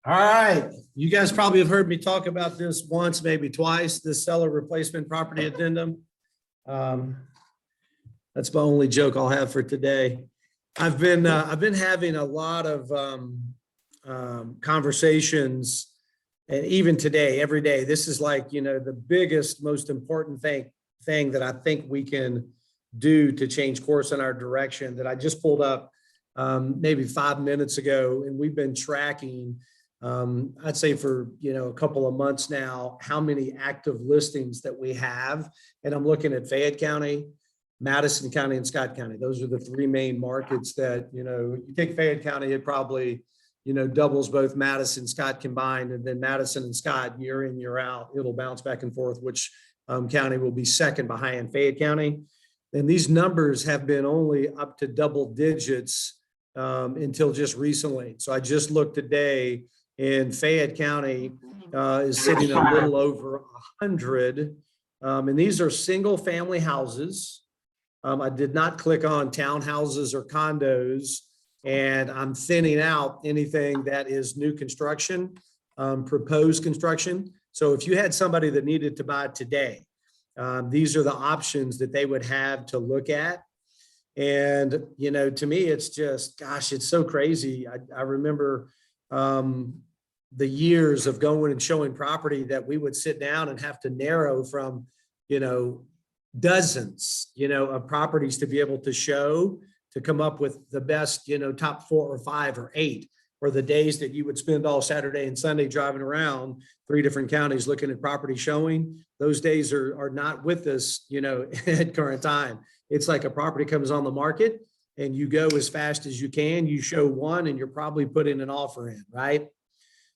All right, you guys probably have heard me talk about this once, maybe twice, this seller replacement property addendum. Um, That's my only joke I'll have for today. I've been having a lot of conversations, and even today, every day, this is like, the biggest, most important thing that I think we can do to change course in our direction that I just pulled up maybe 5 minutes ago, and we've been tracking. I'd say for a couple of months now, how many active listings that we have, and I'm looking at Fayette County, Madison County, and Scott County. Those are the three main markets that you take Fayette County, it probably doubles both Madison, Scott combined, and then Madison and Scott year in, year out, it'll bounce back and forth, which county will be second behind Fayette County. And these numbers have been only up to double digits until just recently. So I just looked today, and Fayette County is sitting a little over 100. And these are single family houses. I did not click on townhouses or condos, and I'm thinning out anything that is new construction, proposed construction. So if you had somebody that needed to buy today, these are the options that they would have to look at. And, to me, it's just, gosh, it's so crazy. I remember the years of going and showing property that we would sit down and have to narrow from, dozens, of properties to be able to show, to come up with the best, top 4 or 5 or 8, or the days that you would spend all Saturday and Sunday driving around 3 different counties looking at property showing. Those days are not with us, at current time. It's like a property comes on the market and you go as fast as you can, you show one, and you're probably putting an offer in, right?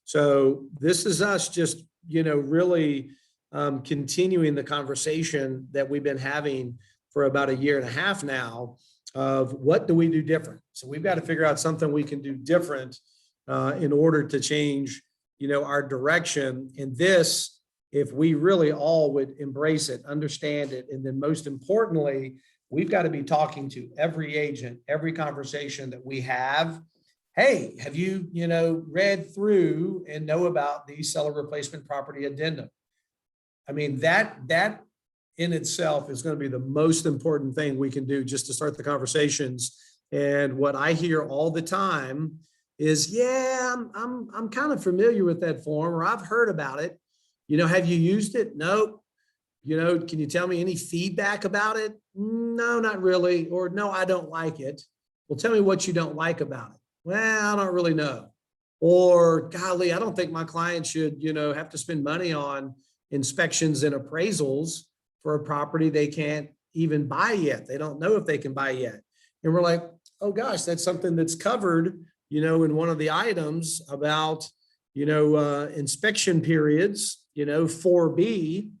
So this is us just, really continuing the conversation that we've been having for about 1.5 years now of what do we do different. So we've got to figure out something we can do different in order to change, our direction. And this, if we really all would embrace it, understand it, and then most importantly, we've got to be talking to every agent, every conversation that we have. Hey, have you, read through and know about the seller replacement property addendum? I mean, that in itself is going to be the most important thing we can do just to start the conversations. And what I hear all the time is, yeah, I'm kind of familiar with that form, or I've heard about it. Have you used it? Nope. Can you tell me any feedback about it? No, not really. Or no, I don't like it. Well, tell me what you don't like about it. Well, I don't really know. Or golly, I don't think my client should, have to spend money on inspections and appraisals for a property they can't even buy yet. They don't know if they can buy yet. And we're like, oh gosh, that's something that's covered, in one of the items about, inspection periods, 4B.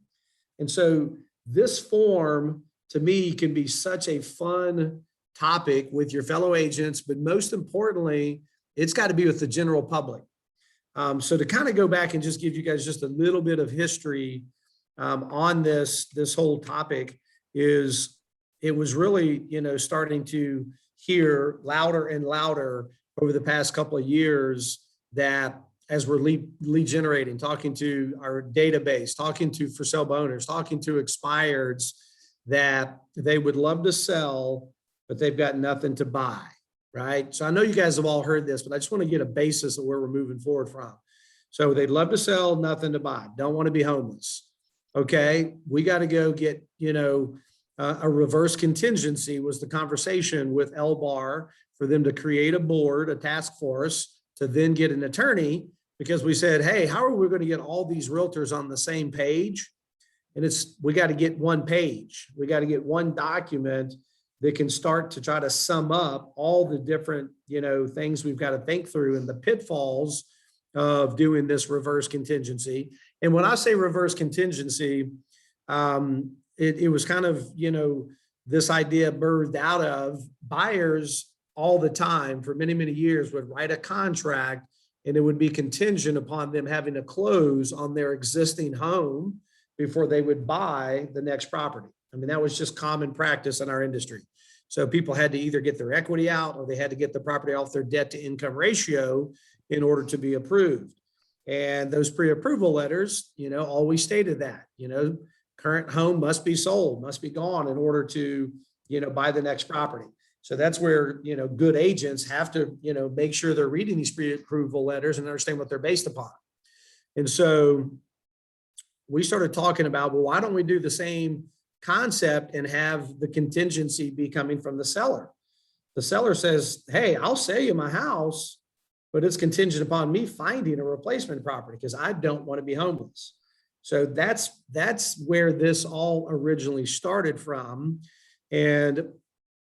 And so this form to me can be such a fun topic with your fellow agents, but most importantly, it's got to be with the general public. So to kind of go back and just give you guys just a little bit of history on this whole topic is it was really, starting to hear louder and louder over the past couple of years that as we're lead generating, talking to our database, talking to for sale owners, talking to expireds, that they would love to sell, but they've got nothing to buy. Right. So I know you guys have all heard this, but I just want to get a basis of where we're moving forward from. So they'd love to sell, nothing to buy, don't want to be homeless. Okay. We got to go get, a reverse contingency was the conversation with LBAR for them to create a board, a task force to then get an attorney, because we said, hey, how are we going to get all these realtors on the same page? And we got to get one page. We got to get one document that can start to try to sum up all the different, things we've got to think through and the pitfalls of doing this reverse contingency. And when I say reverse contingency, it was kind of, this idea birthed out of buyers all the time for many, many years would write a contract, and it would be contingent upon them having to close on their existing home before they would buy the next property. I mean, that was just common practice in our industry. So people had to either get their equity out or they had to get the property off their debt to income ratio in order to be approved. And those pre-approval letters, always stated that, current home must be sold, must be gone in order to, buy the next property. So that's where, good agents have to, make sure they're reading these pre-approval letters and understand what they're based upon. And so we started talking about, well, why don't we do the same concept and have the contingency be coming from the seller? The seller says, hey, I'll sell you my house, but it's contingent upon me finding a replacement property because I don't want to be homeless. So that's where this all originally started from. And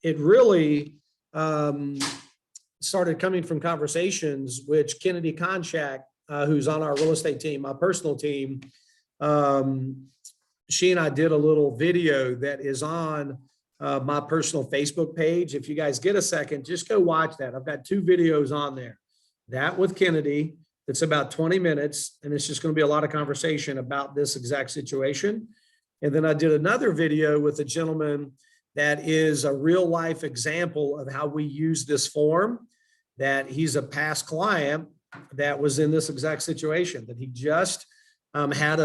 it really started coming from conversations which Kennedy Konchak, who's on our real estate team, my personal team, she and I did a little video that is on my personal Facebook page. If you guys get a second, just go watch that. I've got 2 videos on there. That with Kennedy, it's about 20 minutes, and it's just going to be a lot of conversation about this exact situation. And then I did another video with a gentleman that is a real life example of how we use this form, that he's a past client that was in this exact situation, that he just had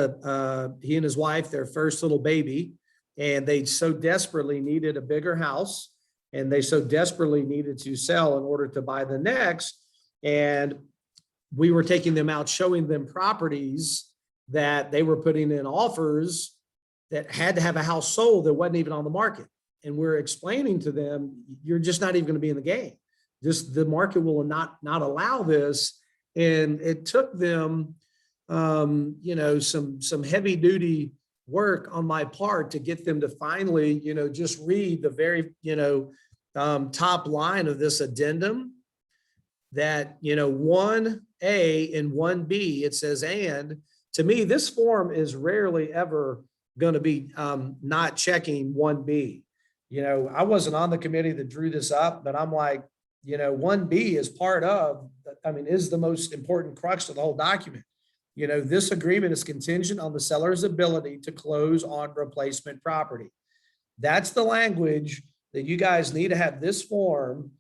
he and his wife, their first little baby, and they so desperately needed a bigger house, and they so desperately needed to sell in order to buy the next. And we were taking them out, showing them properties that they were putting in offers that had to have a house sold that wasn't even on the market. And we're explaining to them, you're just not even going to be in the game. The market will not allow this. And it took them, some heavy duty work on my part to get them to finally, just read the very, top line of this addendum, that, 1A and 1B, it says, and to me, this form is rarely ever going to be not checking 1B. I wasn't on the committee that drew this up, but I'm like, 1B is is the most important crux of the whole document. This agreement is contingent on the seller's ability to close on replacement property. That's the language that you guys need to have this form,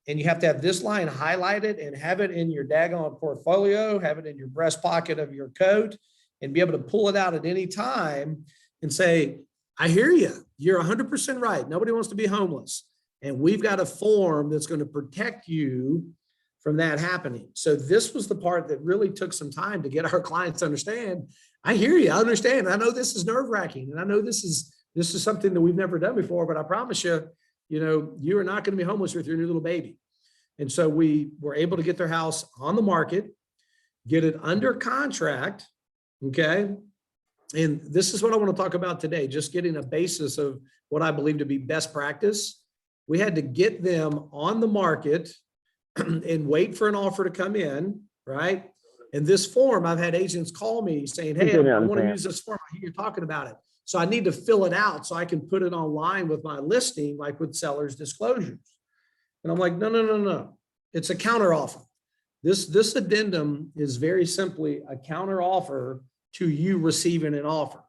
and you have to have this line highlighted and have it in your daggone portfolio, have it in your breast pocket of your coat, and be able to pull it out at any time and say, I hear you. You're 100% right. Nobody wants to be homeless. And we've got a form that's going to protect you from that happening. So this was the part that really took some time to get our clients to understand. I hear you. I understand. I know this is nerve-wracking, and I know this is something that we've never done before, but I promise you, you are not going to be homeless with your new little baby. And so we were able to get their house on the market, get it under contract. Okay. And this is what I want to talk about today, just getting a basis of what I believe to be best practice. We had to get them on the market and wait for an offer to come in, right? And this form, I've had agents call me saying, hey, I want to use this form. I hear you're talking about it. So I need to fill it out so I can put it online with my listing, like with seller's disclosures. And I'm like, no. It's a counter offer. This addendum is very simply a counter offer to you receiving an offer.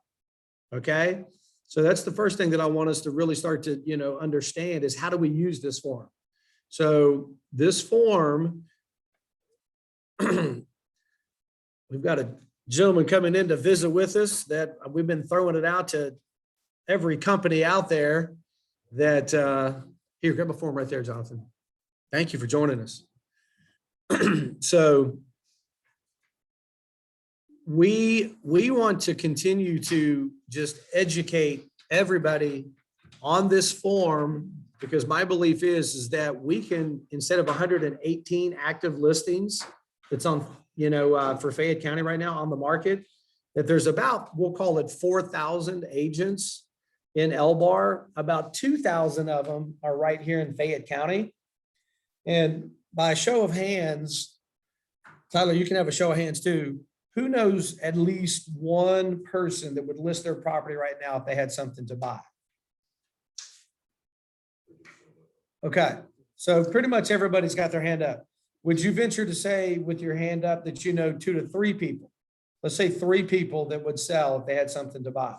Okay. So that's the first thing that I want us to really start to, understand is how do we use this form? So this form, we've got a gentleman coming in to visit with us that we've been throwing it out to every company out there that, here, grab a form right there, Jonathan. Thank you for joining us. So we want to continue to just educate everybody on this form, because my belief is that we can, instead of 118 active listings that's on, for Fayette County right now on the market, that there's about, we'll call it 4,000 agents in Elbar. About 2,000 of them are right here in Fayette County. And by a show of hands, Tyler, you can have a show of hands too. Who knows at least one person that would list their property right now if they had something to buy? Okay, so pretty much everybody's got their hand up. Would you venture to say with your hand up that 2 to 3 people? Let's say 3 people that would sell if they had something to buy.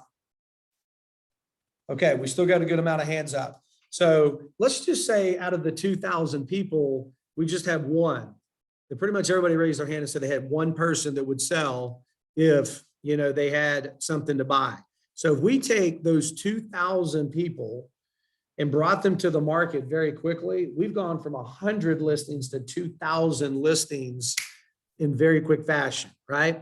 Okay, we still got a good amount of hands up. So let's just say out of the 2,000 people, we just have 1 that pretty much everybody raised their hand and said they had one person that would sell if, they had something to buy. So if we take those 2,000 people and brought them to the market very quickly, we've gone from 100 listings to 2,000 listings in very quick fashion, right?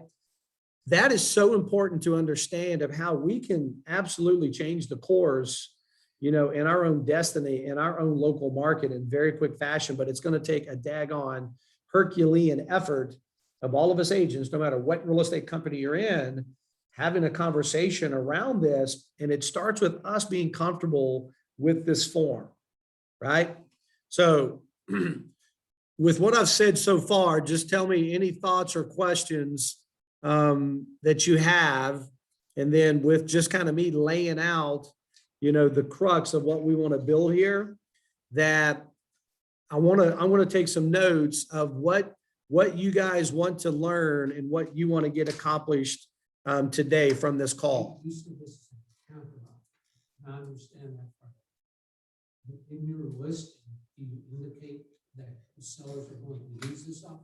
That is so important to understand of how we can absolutely change the course, in our own destiny, in our own local market in very quick fashion. But it's going to take a daggone Herculean effort of all of us agents, no matter what real estate company you're in, having a conversation around this. And it starts with us being comfortable with this form, right? So with what I've said so far, just tell me any thoughts or questions that you have. And then with just kind of me laying out, the crux of what we want to build here, that I want to take some notes of what you guys want to learn and what you want to get accomplished today from this call. You said this is a counteroffer. I understand that part. In your listing, do you indicate that the sellers are going to use this offer?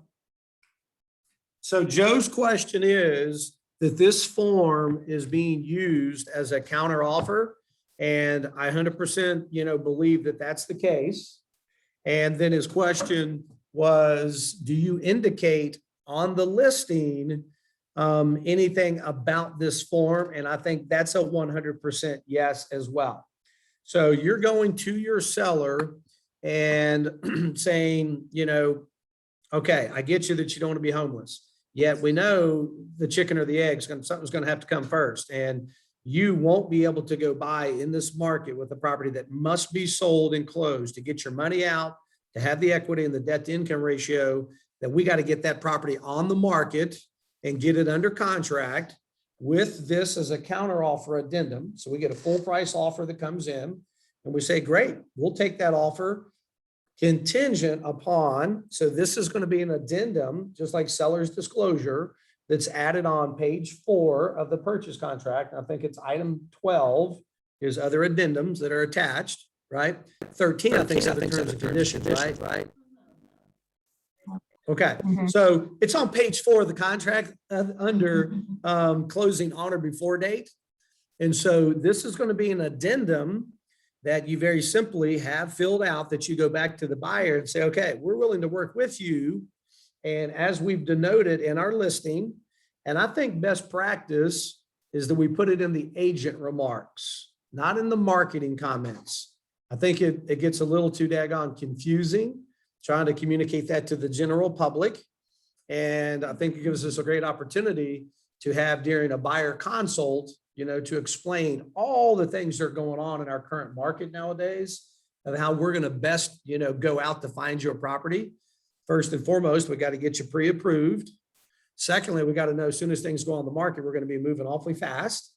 So Joe's question is that this form is being used as a counteroffer, and I 100%, believe that that's the case. And then his question was, do you indicate on the listing anything about this form? And I think that's a 100% yes as well. So you're going to your seller and saying, okay, I get you that you don't want to be homeless. Yet we know the chicken or the egg, something's going to have to come first. And you won't be able to go buy in this market with a property that must be sold and closed to get your money out, to have the equity and the debt to income ratio, that we got to get that property on the market and get it under contract with this as a counteroffer addendum. So we get a full price offer that comes in and we say, great, we'll take that offer contingent upon, so this is going to be an addendum, just like seller's disclosure, that's added on page 4 of the purchase contract. I think it's item 12. There's other addendums that are attached, right? 13, I think, are the terms and conditions, right? Okay, so it's on page 4 of the contract under closing on or before date. And so this is going to be an addendum that you very simply have filled out, that you go back to the buyer and say, okay, we're willing to work with you. And as we've denoted in our listing, and I think best practice is that we put it in the agent remarks, not in the marketing comments. I think it gets a little too daggone confusing trying to communicate that to the general public. And I think it gives us a great opportunity to have during a buyer consult, to explain all the things that are going on in our current market nowadays of how we're going to best, go out to find your property. First and foremost, we got to get you pre-approved. Secondly, we got to know as soon as things go on the market, we're going to be moving awfully fast.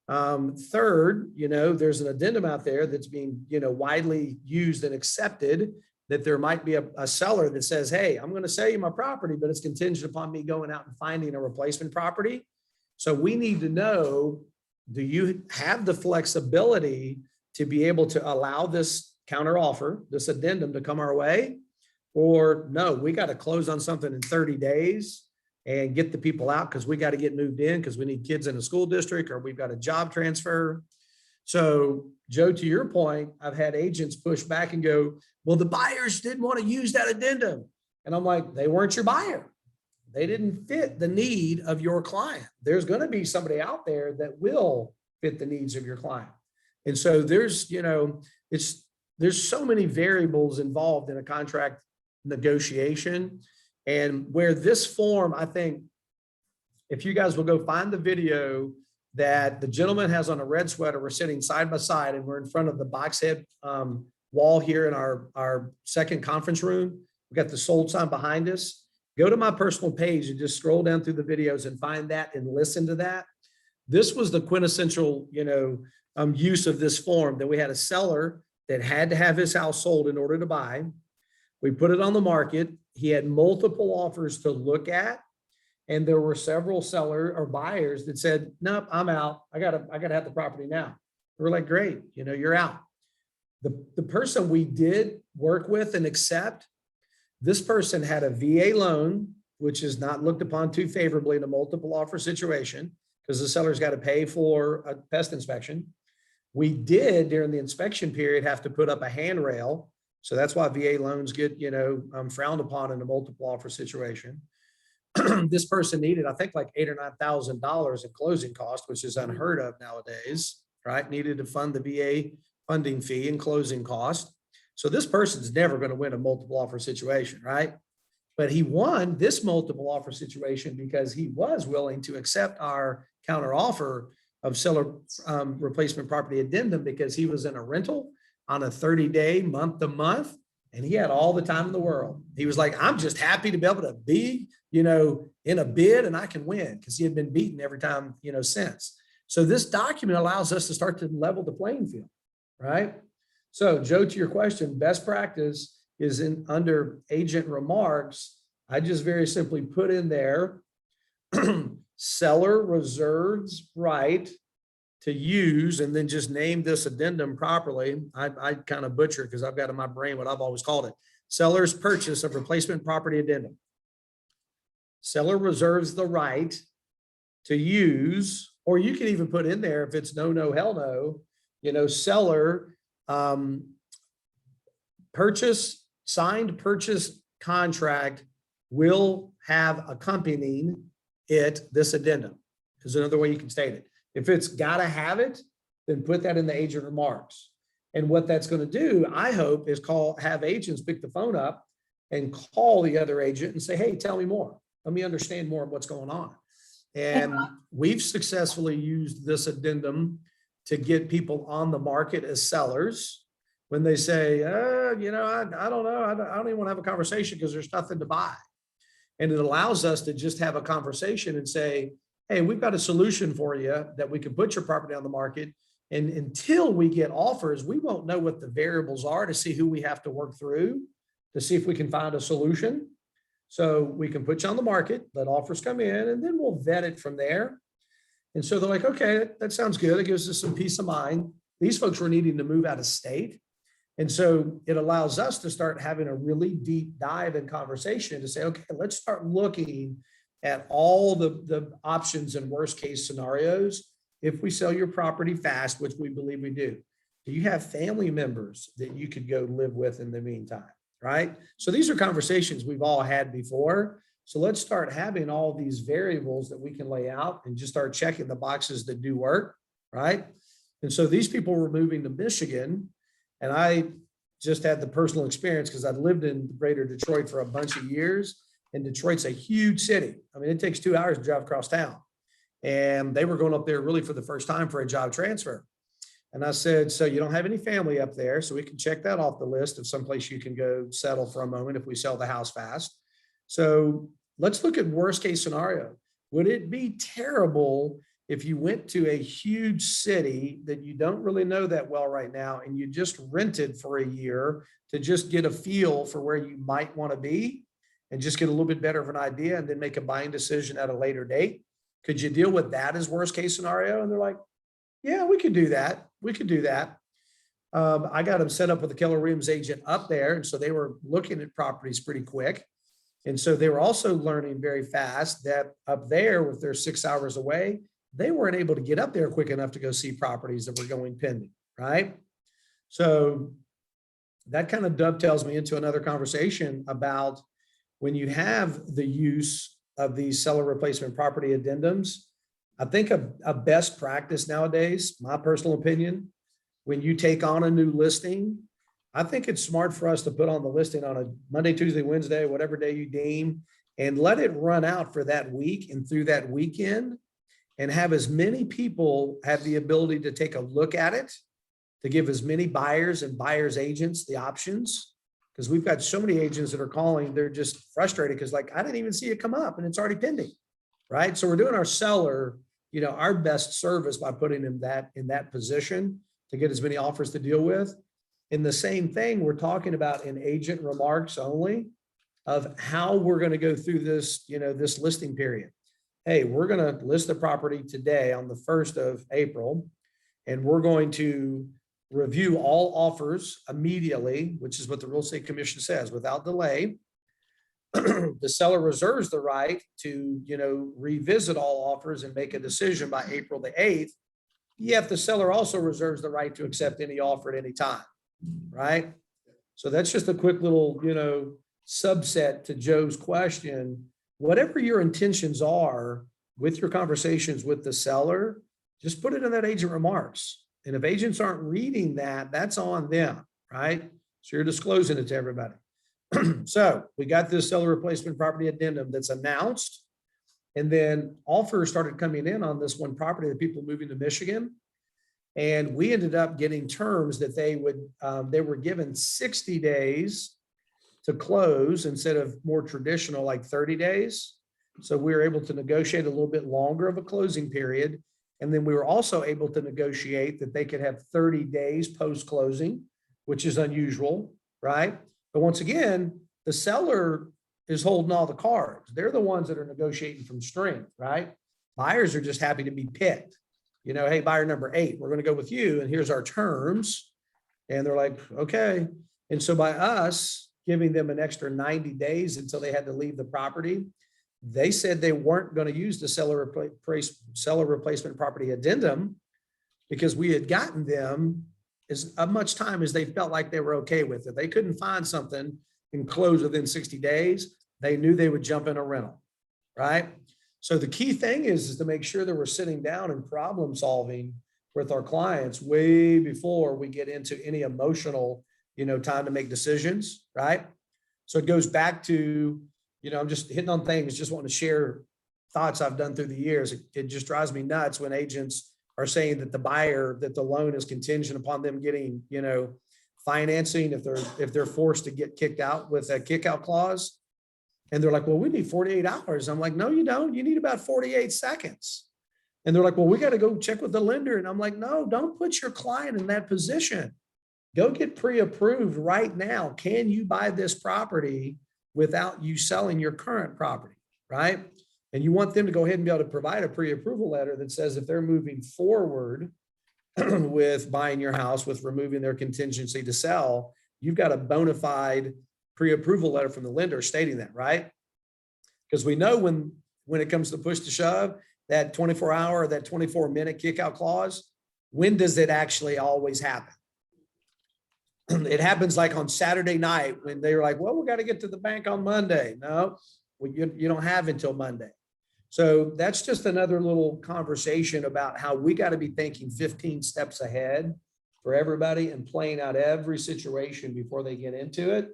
Third, there's an addendum out there that's being, widely used and accepted, that there might be a seller that says, hey, I'm going to sell you my property, but it's contingent upon me going out and finding a replacement property. So we need to know, do you have the flexibility to be able to allow this counteroffer, this addendum to come our way? Or no, we got to close on something in 30 days and get the people out because we got to get moved in because we need kids in a school district, or we've got a job transfer. So Joe, to your point, I've had agents push back and go, well, the buyers didn't want to use that addendum. And I'm like, they weren't your buyer. They didn't fit the need of your client. There's going to be somebody out there that will fit the needs of your client. And so there's, there's so many variables involved in a contract negotiation. And where this form, I think, if you guys will go find the video that the gentleman has on a red sweater, we're sitting side by side and we're in front of the box head wall here in our second conference room. We got the sold sign behind us. Go to my personal page and just scroll down through the videos and find that and listen to that. This was the quintessential, use of this form, that we had a seller that had to have his house sold in order to buy. We put it on the market. He had multiple offers to look at. And there were several seller or buyers that said, nope, I'm out. I gotta have the property now. We're like, great, you're out. The person we did work with and accept, This person had a VA loan, which is not looked upon too favorably in a multiple offer situation because the seller's got to pay for a pest inspection. We did during the inspection period have to put up a handrail. So that's why VA loans get, frowned upon in a multiple offer situation. This person needed, I think, like $8,000 or $9,000 in closing cost, which is unheard of nowadays, right? Needed to fund the VA funding fee and closing cost. So this person's never going to win a multiple offer situation, right? But he won this multiple offer situation because he was willing to accept our counter offer of seller replacement property addendum because he was in a rental on a 30-day, month to month, and he had all the time in the world. He was like, I'm just happy to be able to be, in a bid and I can win, because he had been beaten every time, since. So this document allows us to start to level the playing field, right? So Joe, to your question, best practice is under agent remarks. I just very simply put in there, seller reserves right to use, and then just name this addendum properly. I kind of butcher because I've got in my brain what I've always called it. Seller's purchase of replacement property addendum. Seller reserves the right to use, or you can even put in there if it's no, no, hell no, seller signed purchase contract will have accompanying it this addendum. Is another way you can state it. If it's got to have it, then put that in the agent remarks. And what that's going to do, I hope, is have agents pick the phone up and call the other agent and say, hey, tell me more. Let me understand more of what's going on. And we've successfully used this addendum to get people on the market as sellers when they say, I don't know, I don't even want to have a conversation because there's nothing to buy. And it allows us to just have a conversation and say, hey, we've got a solution for you that we can put your property on the market. And until we get offers, we won't know what the variables are to see who we have to work through to see if we can find a solution. So we can put you on the market, let offers come in, and then we'll vet it from there. And so they're like, okay, that sounds good. It gives us some peace of mind. These folks were needing to move out of state. And so it allows us to start having a really deep dive in conversation to say, okay, let's start looking at all the options and worst case scenarios. If we sell your property fast, which we believe we do you have family members that you could go live with in the meantime, right? So these are conversations we've all had before. So let's start having all these variables that we can lay out and just start checking the boxes that do work, right? And so these people were moving to Michigan, and I just had the personal experience because I'd lived in greater Detroit for a bunch of years, and Detroit's a huge city. I mean, it takes 2 hours to drive across town. And they were going up there really for the first time for a job transfer. And I said, so you don't have any family up there, so we can check that off the list of someplace you can go settle for a moment if we sell the house fast. So let's look at worst case scenario. Would it be terrible if you went to a huge city that you don't really know that well right now and you just rented for a year to just get a feel for where you might want to be and just get a little bit better of an idea and then make a buying decision at a later date? Could you deal with that as worst case scenario? And they're like, yeah, we could do that. We could do that. I got them set up with a Keller Williams agent up there. And so they were looking at properties pretty quick. And so they were also learning very fast that up there, if they're 6 hours away, they weren't able to get up there quick enough to go see properties that were going pending, right? So that kind of dovetails me into another conversation about when you have the use of these seller replacement property addendums. I think a best practice nowadays, my personal opinion, when you take on a new listing, I think it's smart for us to put on the listing on a Monday, Tuesday, Wednesday, whatever day you deem, and let it run out for that week and through that weekend, and have as many people have the ability to take a look at it, to give as many buyers and buyers agents the options. Because we've got so many agents that are calling, they're just frustrated because like, I didn't even see it come up and it's already pending, right? So we're doing our seller, our best service by putting him in that position to get as many offers to deal with. And the same thing we're talking about in agent remarks only of how we're going to go through this, this listing period. Hey, we're going to list the property today on the 1st of April, and we're going to review all offers immediately, which is what the real estate commission says, without delay. the seller reserves the right to, revisit all offers and make a decision by April the 8th. Yet the seller also reserves the right to accept any offer at any time, right? So that's just a quick little, subset to Joe's question. Whatever your intentions are with your conversations with the seller, just put it in that agent remarks. And if agents aren't reading that, that's on them, right? So you're disclosing it to everybody. So we got this seller replacement property addendum that's announced. And then offers started coming in on this one property, the people moving to Michigan. And we ended up getting terms that they were given 60 days to close instead of more traditional, like 30 days. So we were able to negotiate a little bit longer of a closing period. And then we were also able to negotiate that they could have 30 days post-closing, which is unusual, right? But once again, the seller is holding all the cards. They're the ones that are negotiating from strength, right? Buyers are just happy to be picked. Hey, buyer number 8, we're going to go with you, and here's our terms. And they're like, okay. And so by us giving them an extra 90 days until they had to leave the property, they said they weren't going to use the seller replacement property addendum because we had gotten them as much time as they felt like they were okay with it. They couldn't find something and close within 60 days. They knew they would jump in a rental, right? So the key thing is to make sure that we're sitting down and problem solving with our clients way before we get into any emotional, time to make decisions, right? So it goes back to, I'm just hitting on things, just want to share thoughts I've done through the years. It just drives me nuts when agents are saying that the loan is contingent upon them getting, financing if they're forced to get kicked out with a kick out clause. And they're like, well, we need 48 hours. I'm like, no, you don't. You need about 48 seconds. And they're like, well, we got to go check with the lender. And I'm like, no, don't put your client in that position. Go get pre-approved right now. Can you buy this property without you selling your current property, right? And you want them to go ahead and be able to provide a pre-approval letter that says if they're moving forward with buying your house, with removing their contingency to sell, you've got a bona fide pre-approval letter from the lender stating that, right? Because we know when it comes to push to shove, that 24-hour, that 24-minute kick-out clause, when does it actually always happen? It happens like on Saturday night when they were like, well, we got to get to the bank on Monday. No, you don't have until Monday. So that's just another little conversation about how we got to be thinking 15 steps ahead for everybody and playing out every situation before they get into it.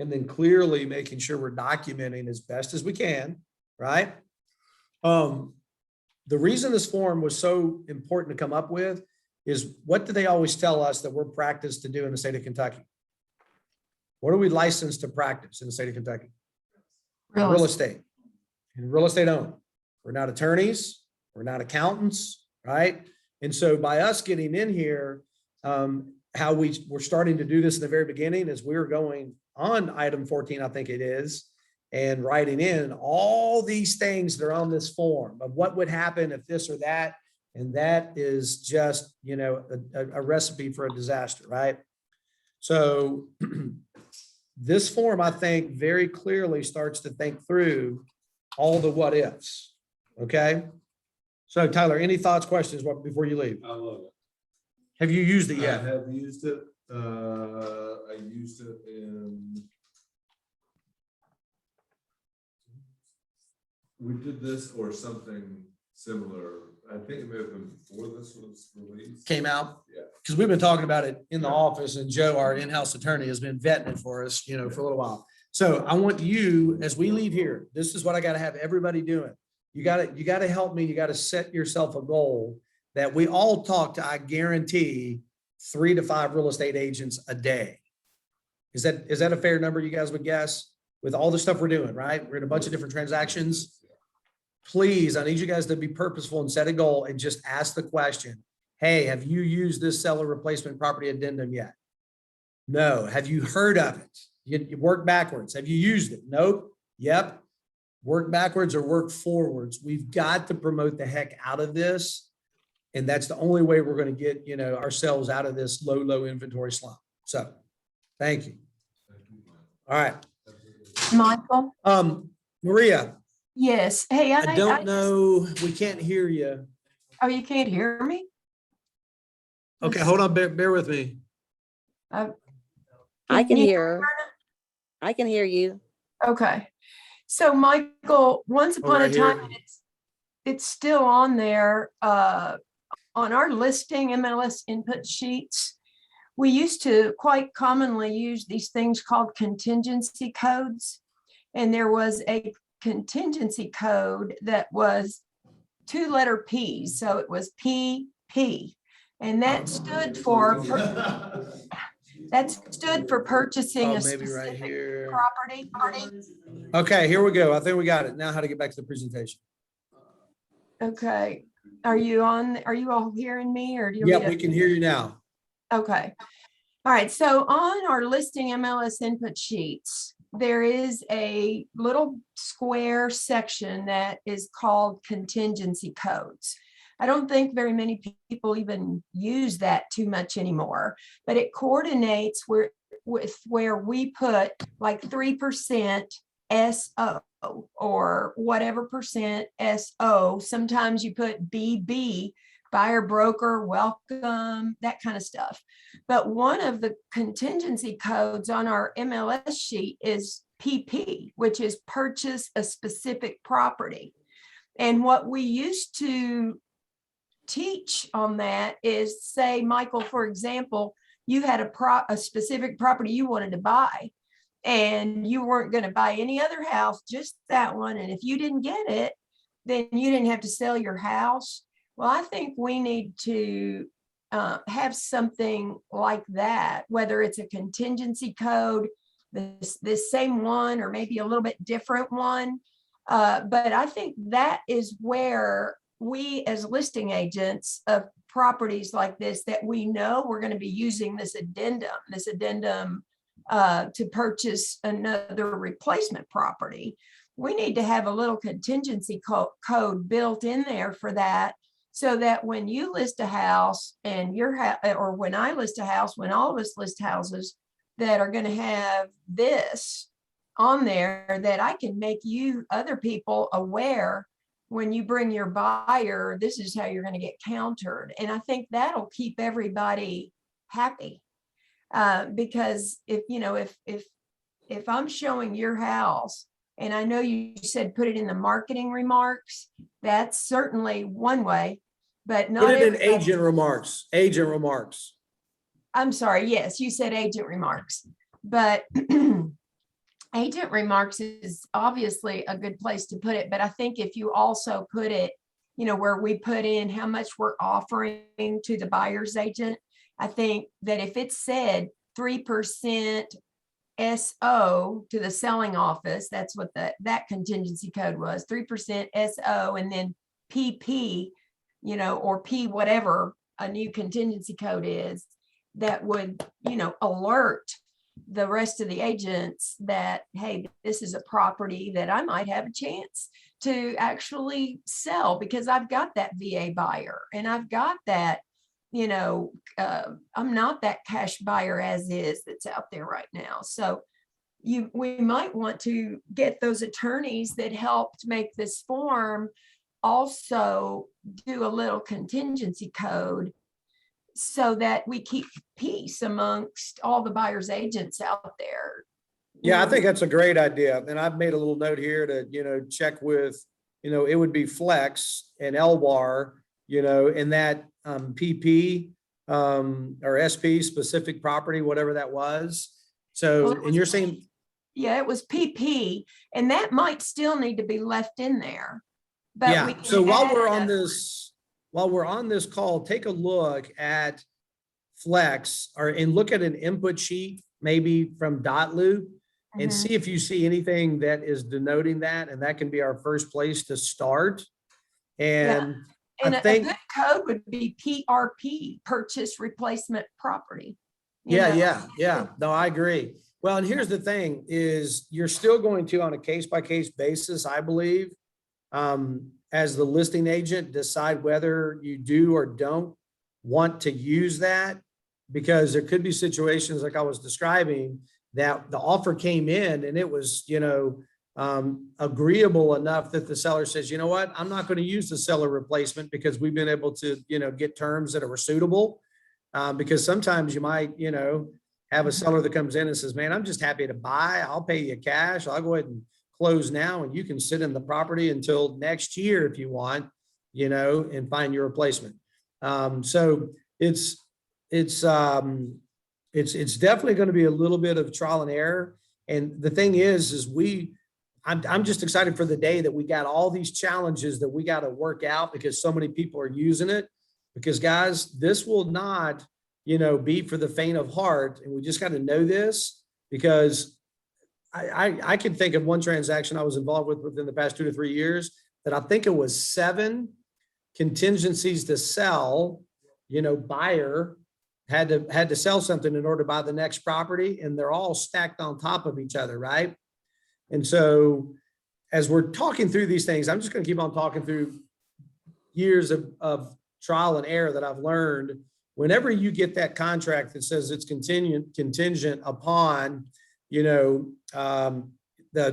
And then clearly making sure we're documenting as best as we can, right? The reason this form was so important to come up with is, what do they always tell us that we're practiced to do in the state of Kentucky? What are we licensed to practice in the state of Kentucky? Real estate. And real estate owned. We're not attorneys. We're not accountants, right? And so by us getting in here, how we're starting to do this in the very beginning is we're going on item 14, I think it is, and writing in all these things that are on this form of what would happen if this or that. And that is just, a recipe for a disaster, right? So this form, I think, very clearly starts to think through all the what ifs. Okay. So Tyler, any thoughts, questions before you leave? I love it. Have you used it yet? I have used it. I used it in. We did this or something similar. I think it may have been before this was released. Came out? Yeah. Because we've been talking about it in the office, and Joe, our in-house attorney, has been vetting it for us, for a little while. So I want you, as we leave here, this is what I got to have everybody doing. You got to help me. You got to set yourself a goal that we all talk to, I guarantee, 3 to 5 real estate agents a day. Is that a fair number you guys would guess with all the stuff we're doing, right? We're in a bunch of different transactions. Please, I need you guys to be purposeful and set a goal and just ask the question, hey, have you used this seller replacement property addendum yet? No. Have you heard of it? You work backwards. Have you used it? Nope. Yep. Work backwards or work forwards. We've got to promote the heck out of this. And that's the only way we're going to get, ourselves out of this low inventory slump. So thank you. All right. Michael? Maria, Yes. Hey, I don't know, we can't hear you. Oh, you can't hear me? Okay, hold on, bear with me. Uh, I can you- hear. I can hear you. Okay. So Michael, once upon right a time, here. it's still on there, on our listing MLS input sheets. We used to quite commonly use these things called contingency codes. And there was a contingency code that was 2-letter P's. So it was PP. And that stood for purchasing Oh, a maybe right specific here. property. Okay, here we go. I think we got it. Now how to get back to the presentation. Okay. Are you all hearing me, or do you? want Yep, me we to- can hear you now. Okay. All right. So on our listing MLS input sheets, there is a little square section that is called contingency codes. I don't think very many people even use that too much anymore, but it coordinates with where we put like 3% SO or whatever percent SO. Sometimes you put BB, buyer broker, welcome, that kind of stuff. But one of the contingency codes on our MLS sheet is PP, which is purchase a specific property. And what we used to teach on that is, say, Michael, for example, you had a specific property you wanted to buy, and you weren't going to buy any other house, just that one. And if you didn't get it, then you didn't have to sell your house. Well, I think we need to have something like that, whether it's a contingency code, this same one, or maybe a little bit different one. But I think that is where we as listing agents of properties like this, that we know we're going to be using this addendum to purchase another replacement property. We need to have a little contingency code built in there for that, so that when you list a house and or when I list a house, when all of us list houses that are going to have this on there, that I can make you other people aware, when you bring your buyer, this is how you're going to get countered. And I think that'll keep everybody happy. Because if I'm showing your house, and I know you said put it in the marketing remarks, that's certainly one way, but not Put it in everybody. agent remarks. I'm sorry, yes, you said agent remarks, but agent remarks is obviously a good place to put it. But I think if you also put it, where we put in how much we're offering to the buyer's agent, I think that if it said 3% SO to the selling office, that's what that contingency code was, 3% SO, and then PP, or P whatever a new contingency code is, that would, alert the rest of the agents that, hey, this is a property that I might have a chance to actually sell, because I've got that VA buyer, and I've got that, I'm not that cash buyer as is that's out there right now. So we might want to get those attorneys that helped make this form also do a little contingency code, so that we keep peace amongst all the buyers agents out there. Yeah, I think that's a great idea. And I've made a little note here to, check with, it would be Flex and LWAR, in that PP or SP, specific property, whatever that was. So, Well, and you're saying, Yeah, it was PP, and that might still need to be left in there. But we yeah. can So while add we're on this call, take a look at Flex and look at an input sheet, maybe from Dotloop, and Mhm. see if you see anything that is denoting that. And that can be our first place to start. And And I a think, good code would be PRP, purchase replacement property. you know? yeah. No, I agree. Well, and here's the thing is you're still going to, on a case-by-case basis, I believe, as the listing agent, decide whether you do or don't want to use that, because there could be situations like I was describing that the offer came in and it was, agreeable enough that the seller says, you know what, I'm not going to use the seller replacement because we've been able to, get terms that are suitable. Because sometimes you might, have a seller that comes in and says, man, I'm just happy to buy. I'll pay you cash. I'll go ahead and close now and you can sit in the property until next year if you want, and find your replacement. So it's definitely going to be a little bit of trial and error. And the thing is I'm just excited for the day that we got all these challenges that we got to work out because so many people are using it. Because guys, this will not, be for the faint of heart. And we just got to know this because I can think of one transaction I was involved with within the past 2 to 3 years that I think it was 7 contingencies to sell, buyer had to sell something in order to buy the next property, and they're all stacked on top of each other, right? And so as we're talking through these things, I'm just going to keep on talking through years of trial and error that I've learned. Whenever you get that contract that says it's contingent upon, the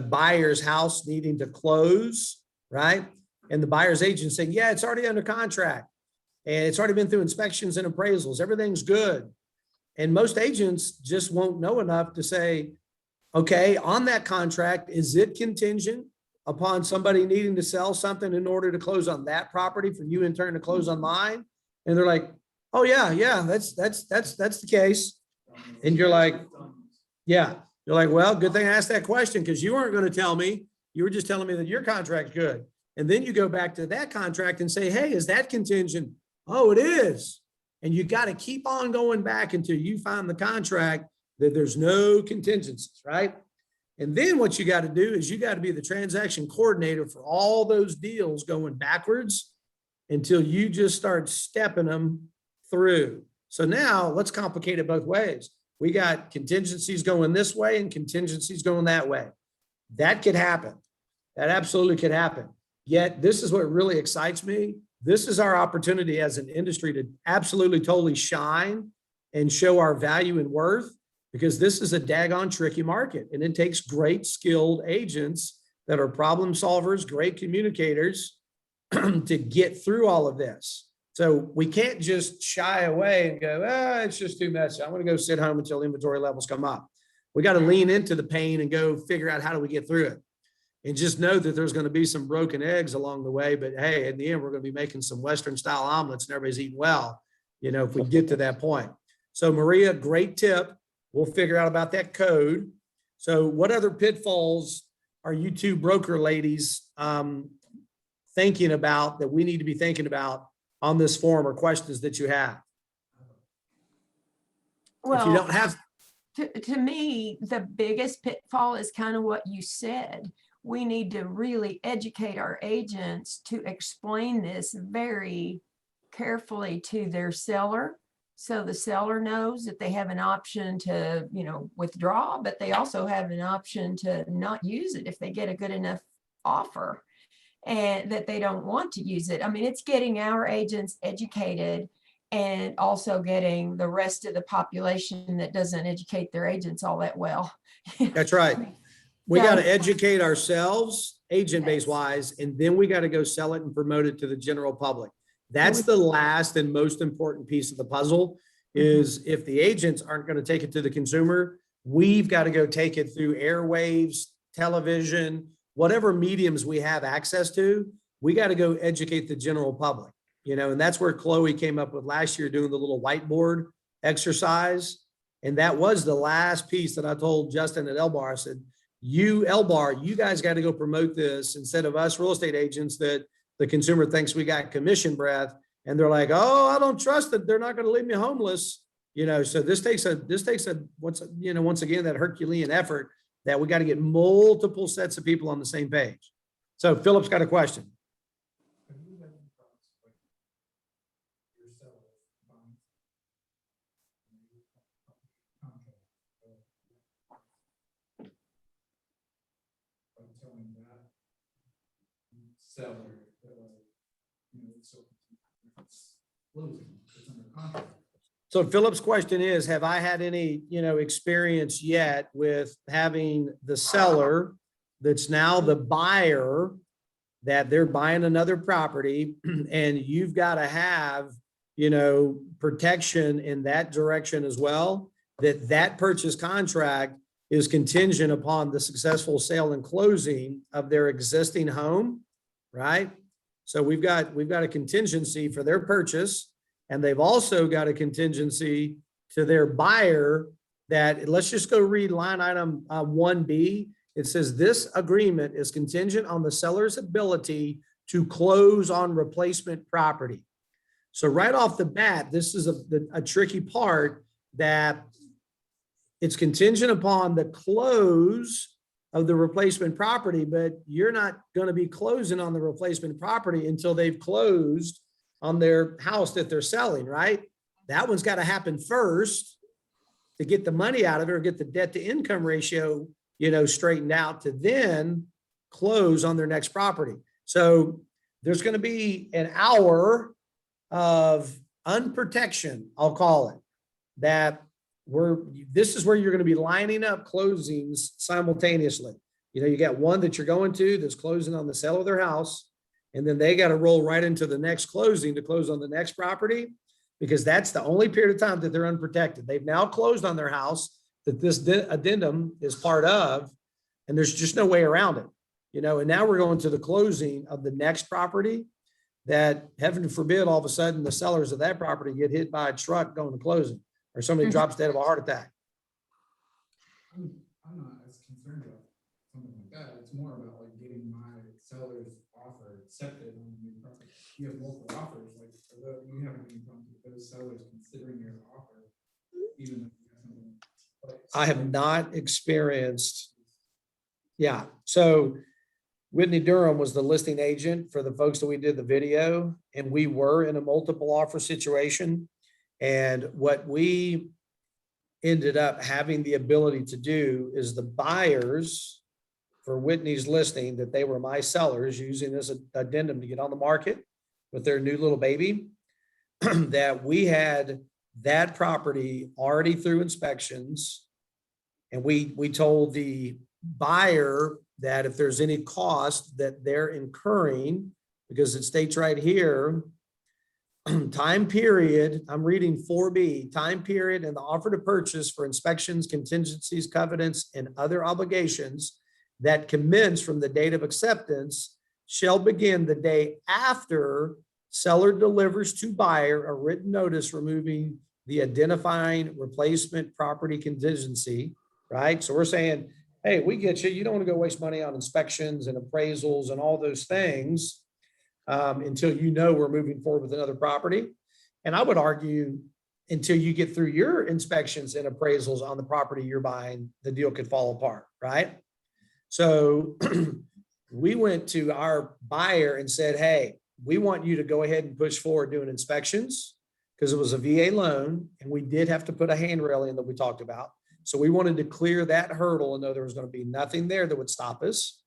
buyer's house needing to close, right? And the buyer's agent saying, yeah, it's already under contract and it's already been through inspections and appraisals. Everything's good. And most agents just won't know enough to say, okay, on that contract, is it contingent upon somebody needing to sell something in order to close on that property for you in turn to close on mine? And they're like, oh yeah, that's the case. And you're like, yeah. You're like, well, good thing I asked that question because you weren't going to tell me. You were just telling me that your contract's good. And then you go back to that contract and say, hey, is that contingent? Oh, it is. And you got to keep on going back until you find the contract that there's no contingencies, right? And then what you got to do is you got to be the transaction coordinator for all those deals going backwards until you just start stepping them through. So now let's complicate it both ways. We got contingencies going this way and contingencies going that way. That could happen. That absolutely could happen. Yet this is what really excites me. This is our opportunity as an industry to absolutely totally shine and show our value and worth, because this is a daggone tricky market and it takes great skilled agents that are problem solvers, great communicators to get through all of this. So we can't just shy away and go, it's just too messy. I'm going to go sit home until inventory levels come up. We got to lean into the pain and go figure out how do we get through it. And just know that there's going to be some broken eggs along the way. But hey, in the end, we're going to be making some Western style omelets and everybody's eating well, if we get to that point. So Maria, great tip. We'll figure out about that code. So what other pitfalls are you two broker ladies thinking about that we need to be thinking about on this form, or questions that you have? Well, if you don't have, to me, the biggest pitfall is kind of what you said. We need to really educate our agents to explain this very carefully to their seller. So the seller knows that they have an option to, withdraw, but they also have an option to not use it if they get a good enough offer and that they don't want to use it. I mean, it's getting our agents educated and also getting the rest of the population that doesn't educate their agents all that well. that's right. We got to educate ourselves, agent base wise, and then we got to go sell it and promote it to the general public. That's the last and most important piece of the puzzle is if the agents aren't going to take it to the consumer, we've got to go take it through airwaves, television, whatever mediums we have access to. We got to go educate the general public, and that's where Chloe came up with last year doing the little whiteboard exercise. And that was the last piece that I told Justin at Elbar. I said, Elbar, you guys got to go promote this instead of us real estate agents that the consumer thinks we got commission breath. And they're like, oh, I don't trust that they're not going to leave me homeless. So this takes once again, that Herculean effort that we got to get multiple sets of people on the same page. So Philip's got a question. Seller, so it's closing, it's under contract. So Philip's question is, have I had any, experience yet with having the seller that's now the buyer, that they're buying another property and you've got to have, protection in that direction as well, that purchase contract is contingent upon the successful sale and closing of their existing home, right? So we've got a contingency for their purchase, and they've also got a contingency to their buyer that, let's just go read line item 1B. It says this agreement is contingent on the seller's ability to close on replacement property. So right off the bat, this is a tricky part, that it's contingent upon the close of the replacement property, but you're not going to be closing on the replacement property until they've closed on their house that they're selling, right? That one's got to happen first to get the money out of it, or get the debt to income ratio, straightened out, to then close on their next property. So there's going to be an hour of unprotection, I'll call it, that this is where you're going to be lining up closings simultaneously. You got one that you're going to that's closing on the sale of their house, and then they got to roll right into the next closing to close on the next property, because that's the only period of time that they're unprotected. They've now closed on their house that this addendum is part of, and there's just no way around it. And now we're going to the closing of the next property, that, heaven forbid, all of a sudden the sellers of that property get hit by a truck going to closing, or somebody drops dead of a heart attack. I'm not as concerned about something like that. It's more about like getting my seller's offer accepted on the new property. You have multiple offers, like, you haven't even come to those sellers considering your offer, even if you have something. I have not experienced. Yeah. So Whitney Durham was the listing agent for the folks that we did the video, and we were in a multiple offer situation. And what we ended up having the ability to do is the buyers for Whitney's listing, that they were my sellers using this addendum to get on the market with their new little baby, that we had that property already through inspections. And we told the buyer that if there's any cost that they're incurring, because it states right here, time period, I'm reading 4B, time period and the offer to purchase for inspections, contingencies, covenants, and other obligations that commence from the date of acceptance shall begin the day after seller delivers to buyer a written notice removing the identifying replacement property contingency, right? So we're saying, hey, we get you. You don't want to go waste money on inspections and appraisals and all those things until we're moving forward with another property. And I would argue until you get through your inspections and appraisals on the property you're buying, the deal could fall apart, right? So we went to our buyer and said, hey, we want you to go ahead and push forward doing inspections, because it was a VA loan and we did have to put a handrail in that we talked about. So we wanted to clear that hurdle and know there was going to be nothing there that would stop us.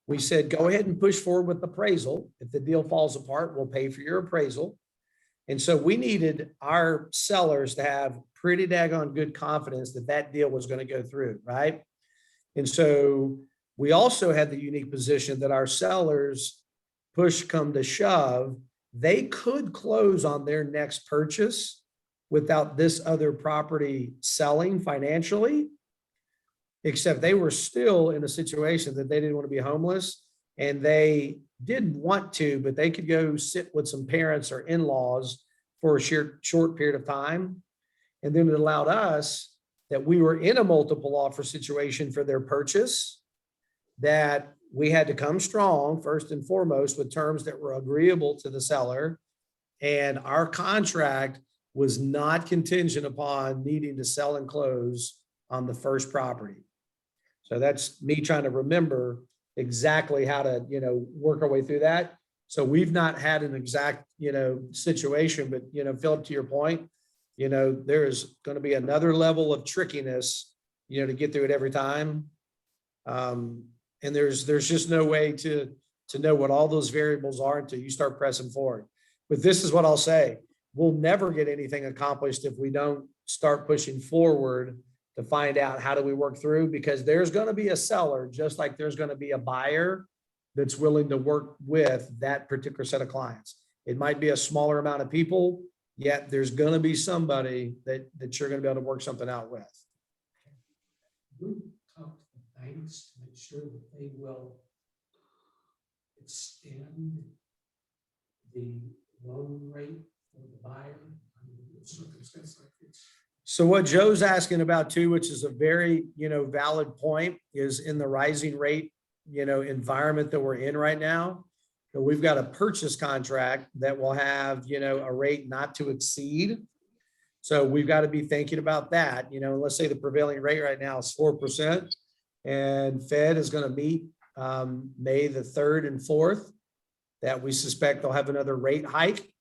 We said, go ahead and push forward with appraisal. If the deal falls apart, we'll pay for your appraisal. And so we needed our sellers to have pretty daggone good confidence that that deal was going to go through, right? And so we also had the unique position that our sellers, push come to shove, they could close on their next purchase without this other property selling financially, except they were still in a situation that they didn't want to be homeless, and they didn't want to, but they could go sit with some parents or in-laws for a short period of time. And then it allowed us, that we were in a multiple offer situation for their purchase, that we had to come strong first and foremost with terms that were agreeable to the seller. And our contract was not contingent upon needing to sell and close on the first property. So that's me trying to remember exactly how to, work our way through that. So we've not had an exact, situation, but, Philip, to your point, there is going to be another level of trickiness, to get through it every time. And there's just no way to know what all those variables are until you start pressing forward. But this is what I'll say. we'll never get anything accomplished if we don't start pushing forward to find out how do we work through, because there's going to be a seller, just like there's going to be a buyer that's willing to work with that particular set of clients. It might be a smaller amount of people, yet there's going to be somebody that you're going to be able to work something out with. We talk to the banks to make sure that they will extend the loan rate for the buyer under a circumstance like this. So what Joe's asking about too, which is a very, valid point, is in the rising rate, environment that we're in right now. So we've got a purchase contract that will have, a rate not to exceed. So we've got to be thinking about that. Let's say the prevailing rate right now is 4%, and Fed is going to meet May the 3rd and 4th, that we suspect they'll have another rate hike.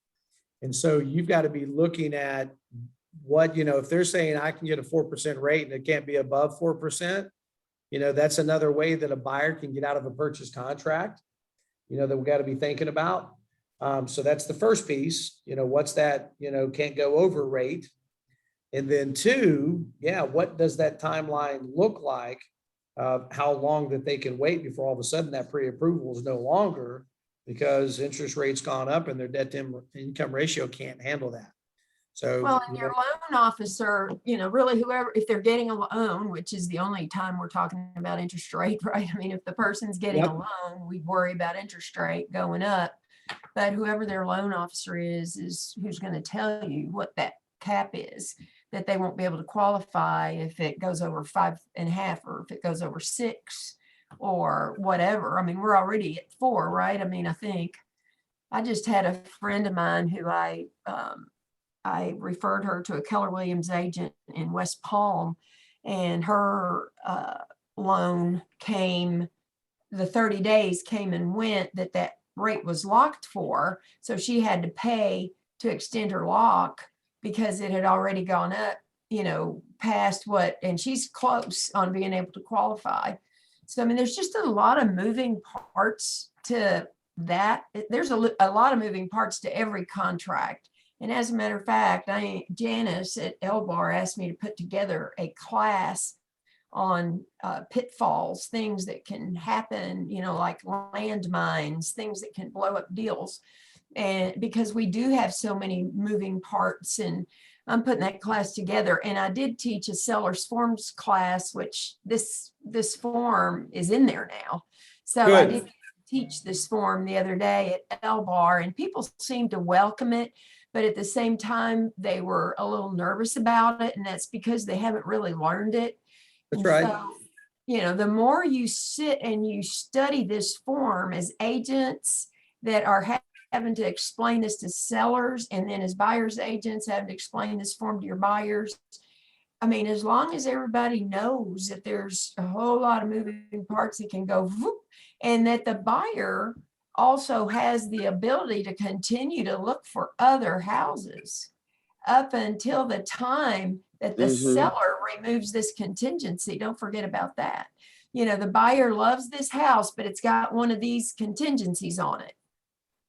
And so you've got to be looking at what, if they're saying I can get a 4% rate and it can't be above 4%, that's another way that a buyer can get out of a purchase contract, that we've got to be thinking about. So that's the first piece, what's that, can't go over rate. And then two, what does that timeline look like? How long that they can wait before all of a sudden that pre-approval is no longer, because interest rates gone up and their debt to income ratio can't handle that. So, Well, and your loan officer, really whoever, if they're getting a loan, which is the only time we're talking about interest rate, right? I mean, if the person's getting Yep. a loan, we'd worry about interest rate going up. But whoever their loan officer is who's going to tell you what that cap is, that they won't be able to qualify if it goes over 5.5, or if it goes over 6 or whatever. I mean, we're already at 4, right? I mean, I think I just had a friend of mine who I referred her to a Keller Williams agent in West Palm, and her loan came, the 30 days came and went that rate was locked for. So she had to pay to extend her lock because it had already gone up, past what, and she's close on being able to qualify. So, I mean, there's just a lot of moving parts to that. There's a lot of moving parts to every contract. And as a matter of fact, Janice at Elbar asked me to put together a class on pitfalls, things that can happen, like landmines, things that can blow up deals. And because we do have so many moving parts, and I'm putting that class together. And I did teach a seller's forms class, which this form is in there now. So I Good. did teach this form the other day at Elbar, and people seemed to welcome it. But at the same time, they were a little nervous about it. And that's because they haven't really learned it. That's And right. so, the more you sit and you study this form as agents that are having to explain this to sellers, and then as buyers agents having to explain this form to your buyers. I mean, as long as everybody knows that there's a whole lot of moving parts that can go whoop, and that the buyer also has the ability to continue to look for other houses up until the time that the seller removes this contingency. Don't forget about that. The buyer loves this house, but it's got one of these contingencies on it.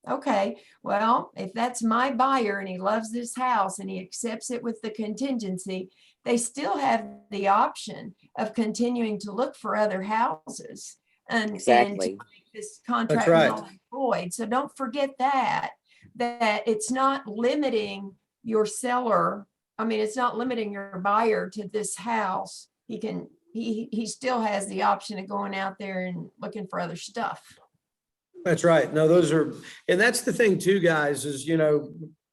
Okay, well, if that's my buyer and he loves this house and he accepts it with the contingency, they still have the option of continuing to look for other houses and to Exactly. make this contract right. null and void. So don't forget that it's not limiting your seller. I mean, it's not limiting your buyer to this house. He still has the option of going out there and looking for other stuff. That's right. No, and that's the thing too, guys, is,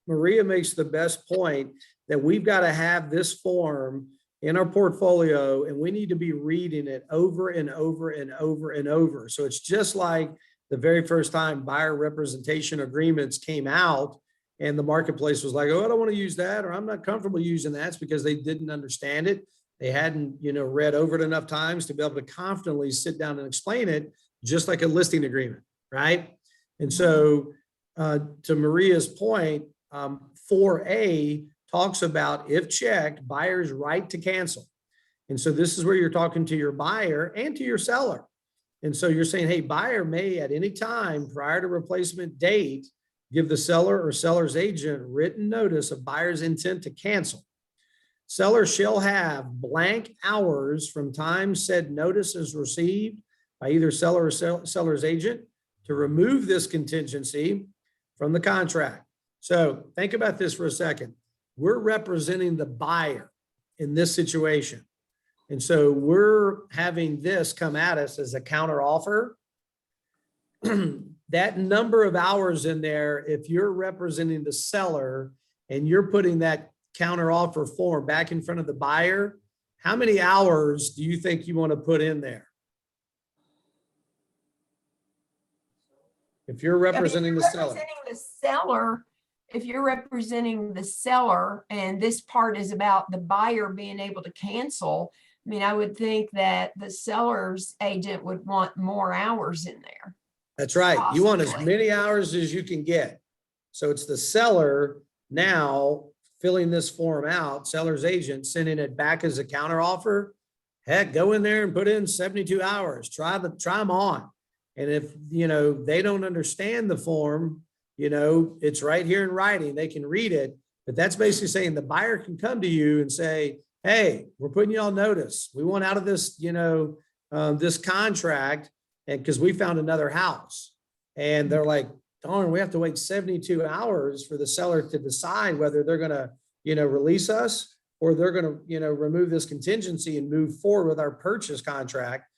Maria makes the best point that we've got to have this form in our portfolio, and we need to be reading it over and over and over and over. So it's just like the very first time buyer representation agreements came out, and the marketplace was like, oh, I don't want to use that, or I'm not comfortable using that. It's because they didn't understand it. They hadn't, read over it enough times to be able to confidently sit down and explain it, just like a listing agreement, right? And so to Maria's point, 4A talks about, if checked, buyer's right to cancel. And so this is where you're talking to your buyer and to your seller. And so you're saying, hey, buyer may at any time prior to replacement date give the seller or seller's agent written notice of buyer's intent to cancel. Seller shall have blank hours from time said notice is received by either seller or seller's agent to remove this contingency from the contract. So think about this for a second. We're representing the buyer in this situation. And so we're having this come at us as a counter offer. That number of hours in there, if you're representing the seller and you're putting that counter offer form back in front of the buyer, how many hours do you think you want to put in there? If you're representing the seller. Representing the seller, if you're representing the seller and this part is about the buyer being able to cancel, I mean, I would think that the seller's agent would want more hours in there. That's right. You want as Possibly. many hours as you can get. So it's the seller now filling this form out, seller's agent sending it back as a counter offer. Heck, go in there and put in 72 hours. Try them on. And if, they don't understand the form, it's right here in writing. They can read it, but that's basically saying the buyer can come to you and say, hey, we're putting you on notice. We want out of this, this contract. And because we found another house, and they're like, darn, we have to wait 72 hours for the seller to decide whether they're going to, release us or they're going to, remove this contingency and move forward with our purchase contract.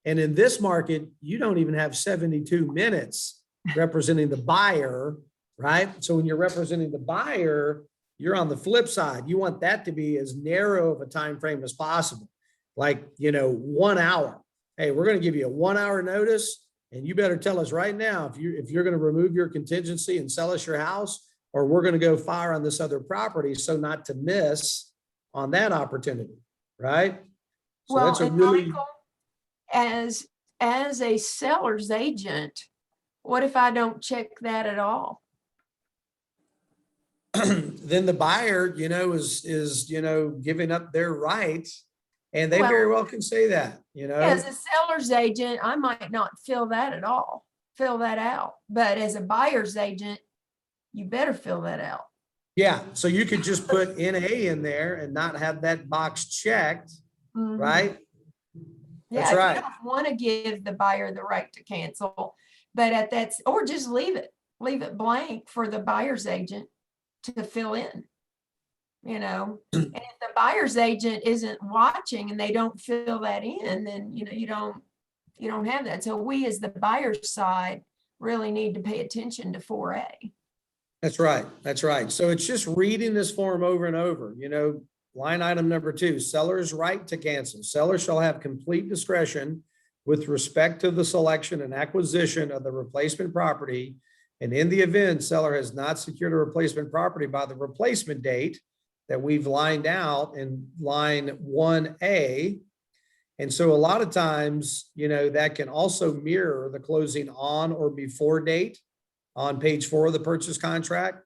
And in this market, you don't even have 72 minutes representing the buyer, right? So when you're representing the buyer, you're on the flip side. You want that to be as narrow of a time frame as possible. Like, 1 hour. Hey, we're going to give you a 1 hour notice, and you better tell us right now if you're going to remove your contingency and sell us your house, or we're going to go fire on this other property, so not to miss on that opportunity, right? So Well, that's a and really Michael, as a seller's agent, what if I don't check that at all? then the buyer, is giving up their rights, and they Well, very well can say that, As a seller's agent, I might not fill that at all, fill that out. But as a buyer's agent, you better fill that out. Yeah, so you could just put NA in there and not have that box checked, Mhm. right? Yeah, That's if right. you don't want to give the buyer the right to cancel, but or just leave it blank for the buyer's agent to fill in. And if the buyer's agent isn't watching and they don't fill that in, then you don't have that. So we as the buyer's side really need to pay attention to 4A. That's right. That's right. So it's just reading this form over and over, line item number 2, seller's right to cancel. Seller shall have complete discretion with respect to the selection and acquisition of the replacement property. And in the event seller has not secured a replacement property by the replacement date that we've lined out in line 1A. And so a lot of times, that can also mirror the closing on or before date on page 4 of the purchase contract.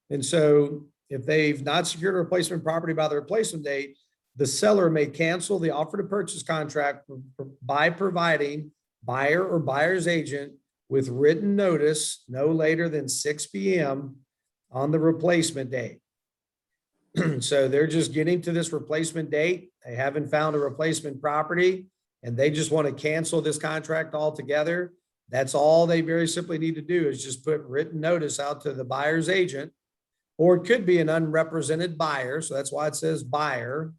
And so if they've not secured a replacement property by the replacement date, the seller may cancel the offer to purchase contract by providing buyer or buyer's agent with written notice no later than 6 p.m. on the replacement date. So they're just getting to this replacement date. They haven't found a replacement property and they just want to cancel this contract altogether. That's all they very simply need to do is just put written notice out to the buyer's agent, or it could be an unrepresented buyer. So that's why it says buyer.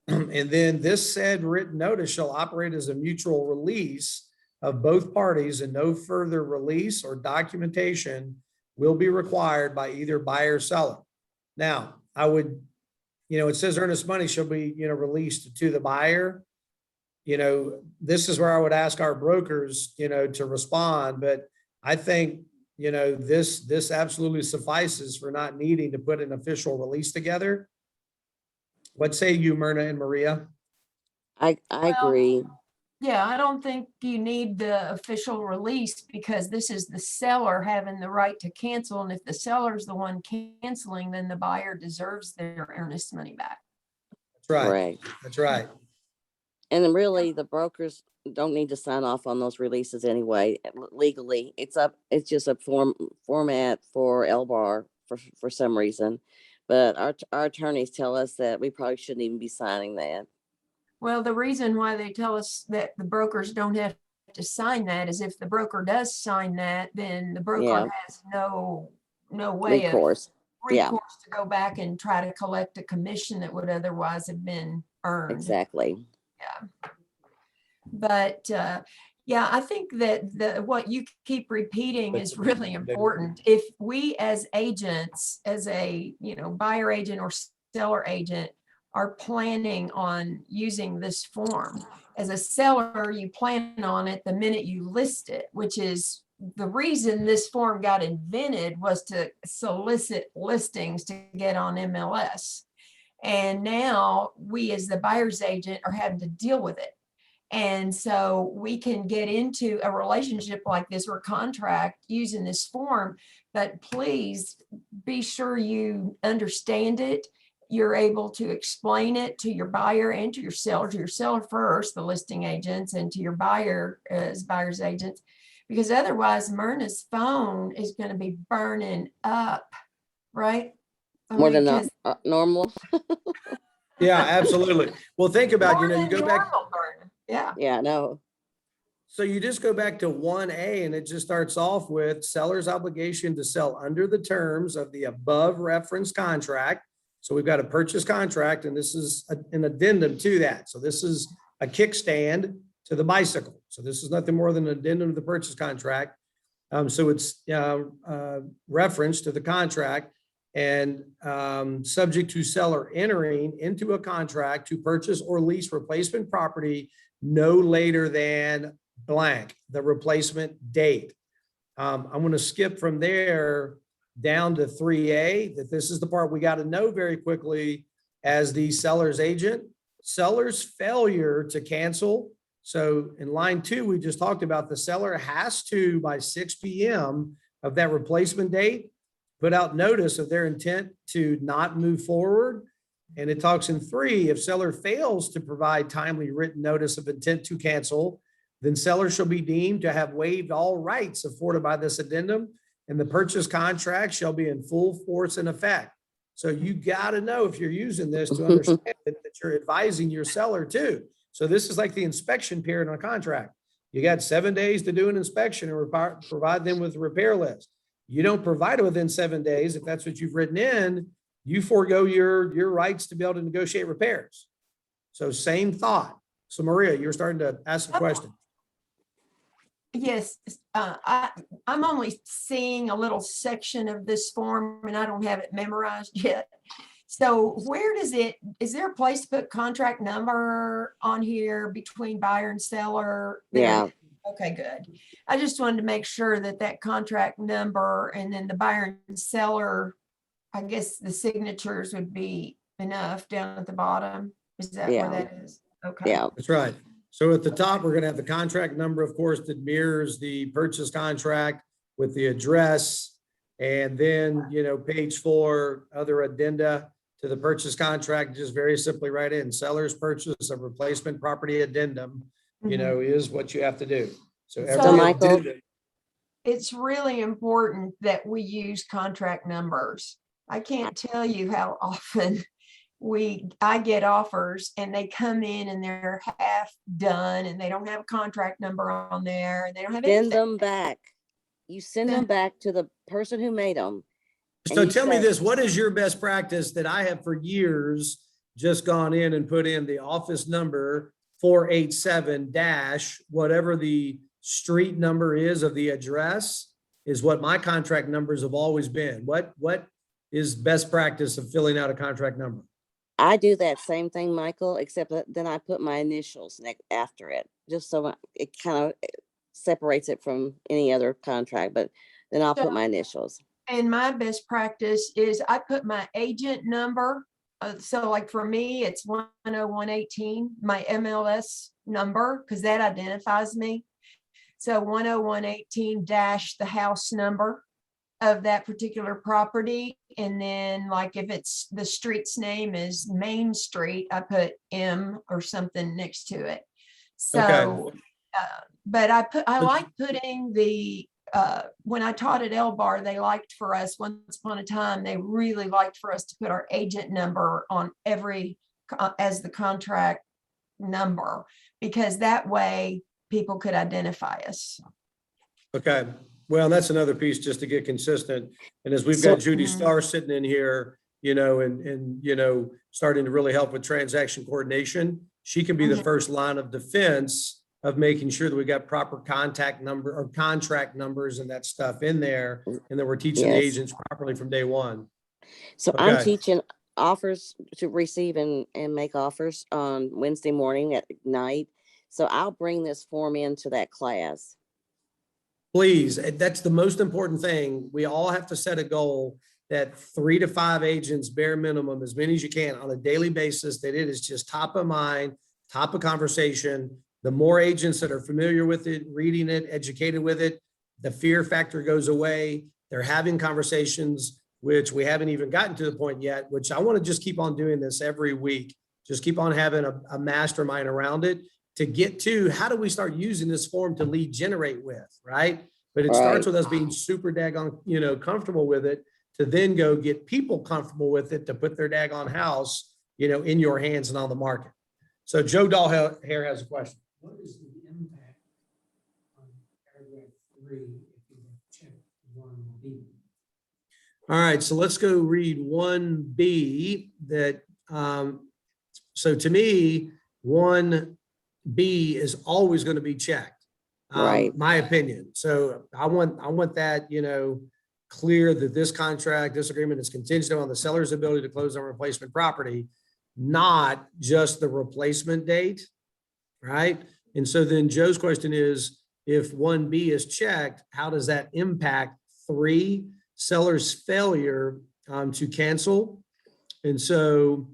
And then this said written notice shall operate as a mutual release of both parties, and no further release or documentation will be required by either buyer or seller. Now, I would, it says earnest money shall be, released to the buyer. This is where I would ask our brokers, to respond, but I think, this absolutely suffices for not needing to put an official release together. What say you, Myrna and Maria? I agree. Yeah, I don't think you need the official release because this is the seller having the right to cancel. And if the seller's the one canceling, then the buyer deserves their earnest money back. That's right. Correct. That's right. And then really, the brokers don't need to sign off on those releases anyway, legally. It's just a format for LBAR for some reason. But our attorneys tell us that we probably shouldn't even be signing that. Well, the reason why they tell us that the brokers don't have to sign that is if the broker does sign that, then the broker Yeah. has no way of Recourse. Yeah, recourse to go back and try to collect a commission that would otherwise have been earned. exactly. But yeah, I think that what you keep repeating is really important. If we as agents, as a buyer agent or seller agent, are planning on using this form, as a seller, you plan on it the minute you list it, which is the reason this form got invented, was to solicit listings to get on MLS. And now we as the buyer's agent are having to deal with it. And so we can get into a relationship like this or contract using this form, but please be sure you understand it. You're able to explain it to your buyer and to your seller first, the listing agents, and to your buyer as buyer's agents, because otherwise Myrna's phone is going to be burning up, right? More than because normal. Yeah, absolutely. Well, think about, more you than go back, normal burn. Yeah. Yeah, no. so you just go back to 1A and it just starts off with seller's obligation to sell under the terms of the above referenced contract. So we've got a purchase contract, and this is an addendum to that. So this is a kickstand to the bicycle. So this is nothing more than an addendum to the purchase contract. So it's reference to the contract, and subject to seller entering into a contract to purchase or lease replacement property no later than blank, the replacement date. I'm going to skip from there down to 3A, that this is the part we got to know very quickly as the seller's agent. Seller's failure to cancel. So in line 2, we just talked about the seller has to, by 6 p.m. of that replacement date, put out notice of their intent to not move forward. And it talks in 3, if seller fails to provide timely written notice of intent to cancel, then seller shall be deemed to have waived all rights afforded by this addendum, and the purchase contract shall be in full force and effect. So you got to know, if you're using this, to understand that you're advising your seller too. So this is like the inspection period on a contract. You got 7 days to do an inspection and provide them with a repair list. You don't provide it within 7 days. If that's what you've written in, you forego your rights to be able to negotiate repairs. So same thought. So Maria, you're starting to ask a question. Yes, I'm only seeing a little section of this form and I don't have it memorized yet. So where is there a place to put contract number on here between buyer and seller? Yeah. Okay, good. I just wanted to make sure that contract number and then the buyer and seller, I guess the signatures would be enough down at the bottom. Is that where that is? Okay. Yeah. That's right. So at the top, we're going to have the contract number, of course, that mirrors the purchase contract with the address. And then, page 4, other addenda to the purchase contract, just very simply write in seller's purchase of replacement property addendum, is what you have to do. So every Michael, addenda, it's really important that we use contract numbers. I can't tell you how often I get offers and they come in and they're half done and they don't have a contract number on there and they don't have send anything. them back. You send them back to the person who made them. So tell me this, what is your best practice that I have for years just gone in and put in the office number 487 dash, whatever the street number is of the address is what my contract numbers have always been. What is best practice of filling out a contract number? I do that same thing, Michael, except that then I put my initials after it, just so it kind of separates it from any other contract, but then I'll put my initials. And my best practice is I put my agent number. So like for me, it's 10118, my MLS number, because that identifies me. So 10118 dash the house number. of that particular property. And then like if it's the street's name is Main Street, I put M or something next to it. So, but I like putting when I taught at L-Bar, they liked for us, once upon a time, they really liked for us to put our agent number on every, as the contract number, because that way people could identify us. Okay, well, that's another piece just to get consistent. And as we've So- got Judy Mhm. Starr sitting in here, and starting to really help with transaction coordination, she can be the Mhm. first line of defense of making sure that we got proper contact number or contract numbers and that stuff in there, and that we're teaching the Yes. agents properly from day one. So I'm Okay. teaching offers to receive and make offers on Wednesday morning at night. So I'll bring this form into that class. Please, that's the most important thing. We all have to set a goal that 3 to 5 agents, bare minimum, as many as you can on a daily basis, that it is just top of mind, top of conversation. The more agents that are familiar with it, reading it, educated with it, the fear factor goes away. They're having conversations, which we haven't even gotten to the point yet, which I want to just keep on doing this every week. Just keep on having a mastermind around it to get to how do we start using this form to lead generate with, right? But it starts Right. with us being super daggone, comfortable with it, to then go get people comfortable with it, to put their daggone house, in your hands and on the market. So Joe Dahlhair has a question. What is the impact on paragraph 3 if you check 1B? All right, so let's go read 1B that, so to me, 1B is always going to be checked. Right. My opinion. So I want that, clear that this contract, this agreement is contingent on the seller's ability to close on replacement property, not just the replacement date, right? And so then Joe's question is, if 1B is checked, how does that impact 3, seller's failure to cancel? And so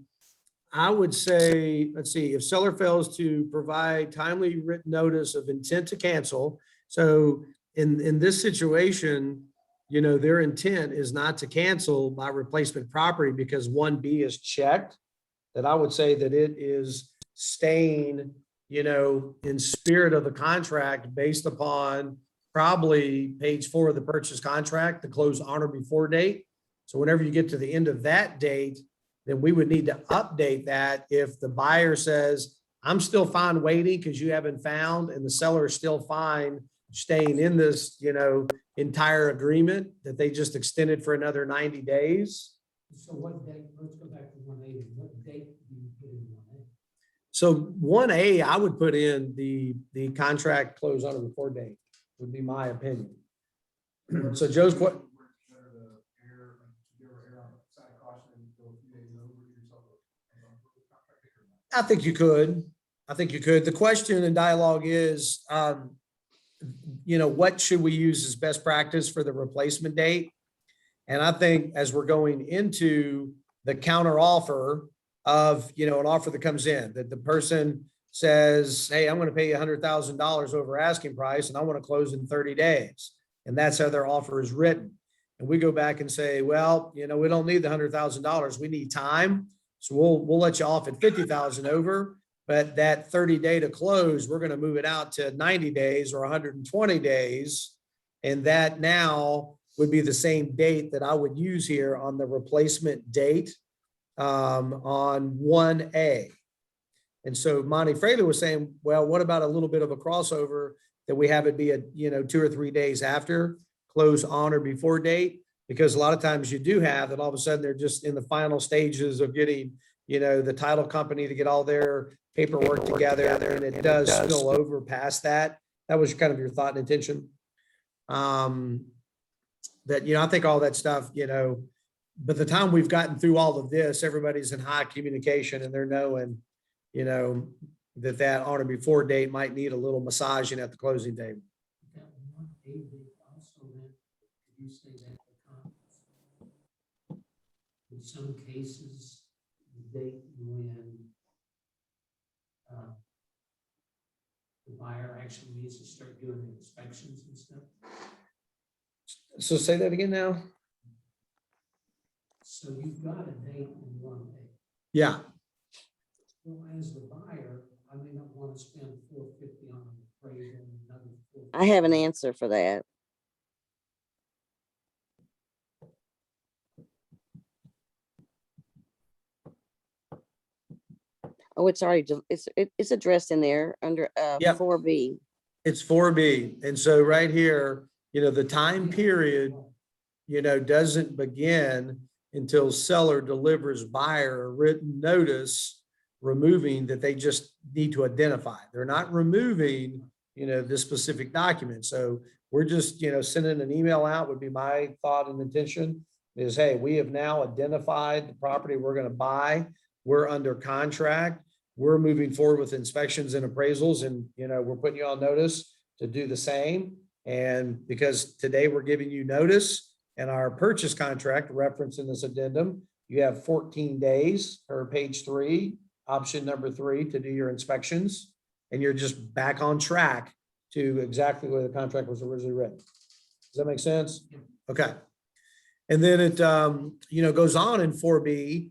I would say, let's see, if seller fails to provide timely written notice of intent to cancel. So in this situation, their intent is not to cancel by replacement property because 1B is checked, that I would say that it is staying, in spirit of the contract based upon probably page 4 of the purchase contract, the close honor before date. So whenever you get to the end of that date, then we would need to update that if the buyer says, I'm still fine waiting because you haven't found, and the seller is still fine staying in this, entire agreement that they just extended for another 90 days. So what date, let's go back to 1A. What date do you put in 1A? So 1A, I would put in the contract close on a report date, would be my opinion. So Joe's what? I think you could. The question and dialogue is, what should we use as best practice for the replacement date? And I think as we're going into the counter offer of, an offer that comes in, that the person says, hey, I'm going to pay you $100,000 over asking price and I want to close in 30 days. And that's how their offer is written. And we go back and say, well, we don't need the $100,000. We need time. So we'll let you off at 50,000 over, but that 30 day to close, we're going to move it out to 90 days or 120 days. And that now would be the same date that I would use here on the replacement date on 1A. And so Monty Fraley was saying, well, what about a little bit of a crossover that we have it be 2 or 3 days after close on or before date? Because a lot of times you do have that all of a sudden they're just in the final stages of getting, the title company to get all their paperwork together, and it does spill over past that. That was kind of your thought and intention. That, I think all that stuff, by the time we've gotten through all of this, everybody's in high communication and they're knowing, that on or before date might need a little massaging at the closing date. That 1A date also then, you say that in some cases, the date when the buyer actually needs to start doing the inspections and stuff. So say that again now? So you've got a date in one day. Yeah, Well, as the buyer, I may not want to spend $450 on an appraisal and another $450. I have an answer for that. Oh, it's already, it's addressed in there under Yep. 4B. it's 4B. And so right here, the time period, doesn't begin until seller delivers buyer a written notice removing that they just need to identify. They're not removing, this specific document. So we're just, sending an email out would be my thought and intention is, hey, we have now identified the property we're going to buy. We're under contract. We're moving forward with inspections and appraisals, and, we're putting you on notice to do the same. And because today we're giving you notice, and our purchase contract reference in this addendum, you have 14 days per page 3, option number 3, to do your inspections. And you're just back on track to exactly where the contract was originally written. Does that make sense? Okay. And then it, goes on in 4B,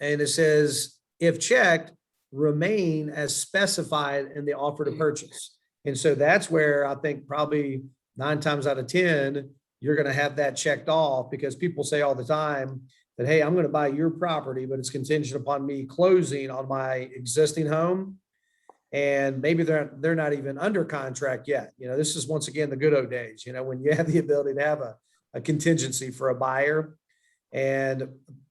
and it says, if checked, remain as specified in the offer to purchase. And so that's where I think probably 9 times out of 10, you're going to have that checked off, because people say all the time that, hey, I'm going to buy your property, but it's contingent upon me closing on my existing home. And maybe they're not even under contract yet. This is once again the good old days, when you have the ability to have a contingency for a buyer, and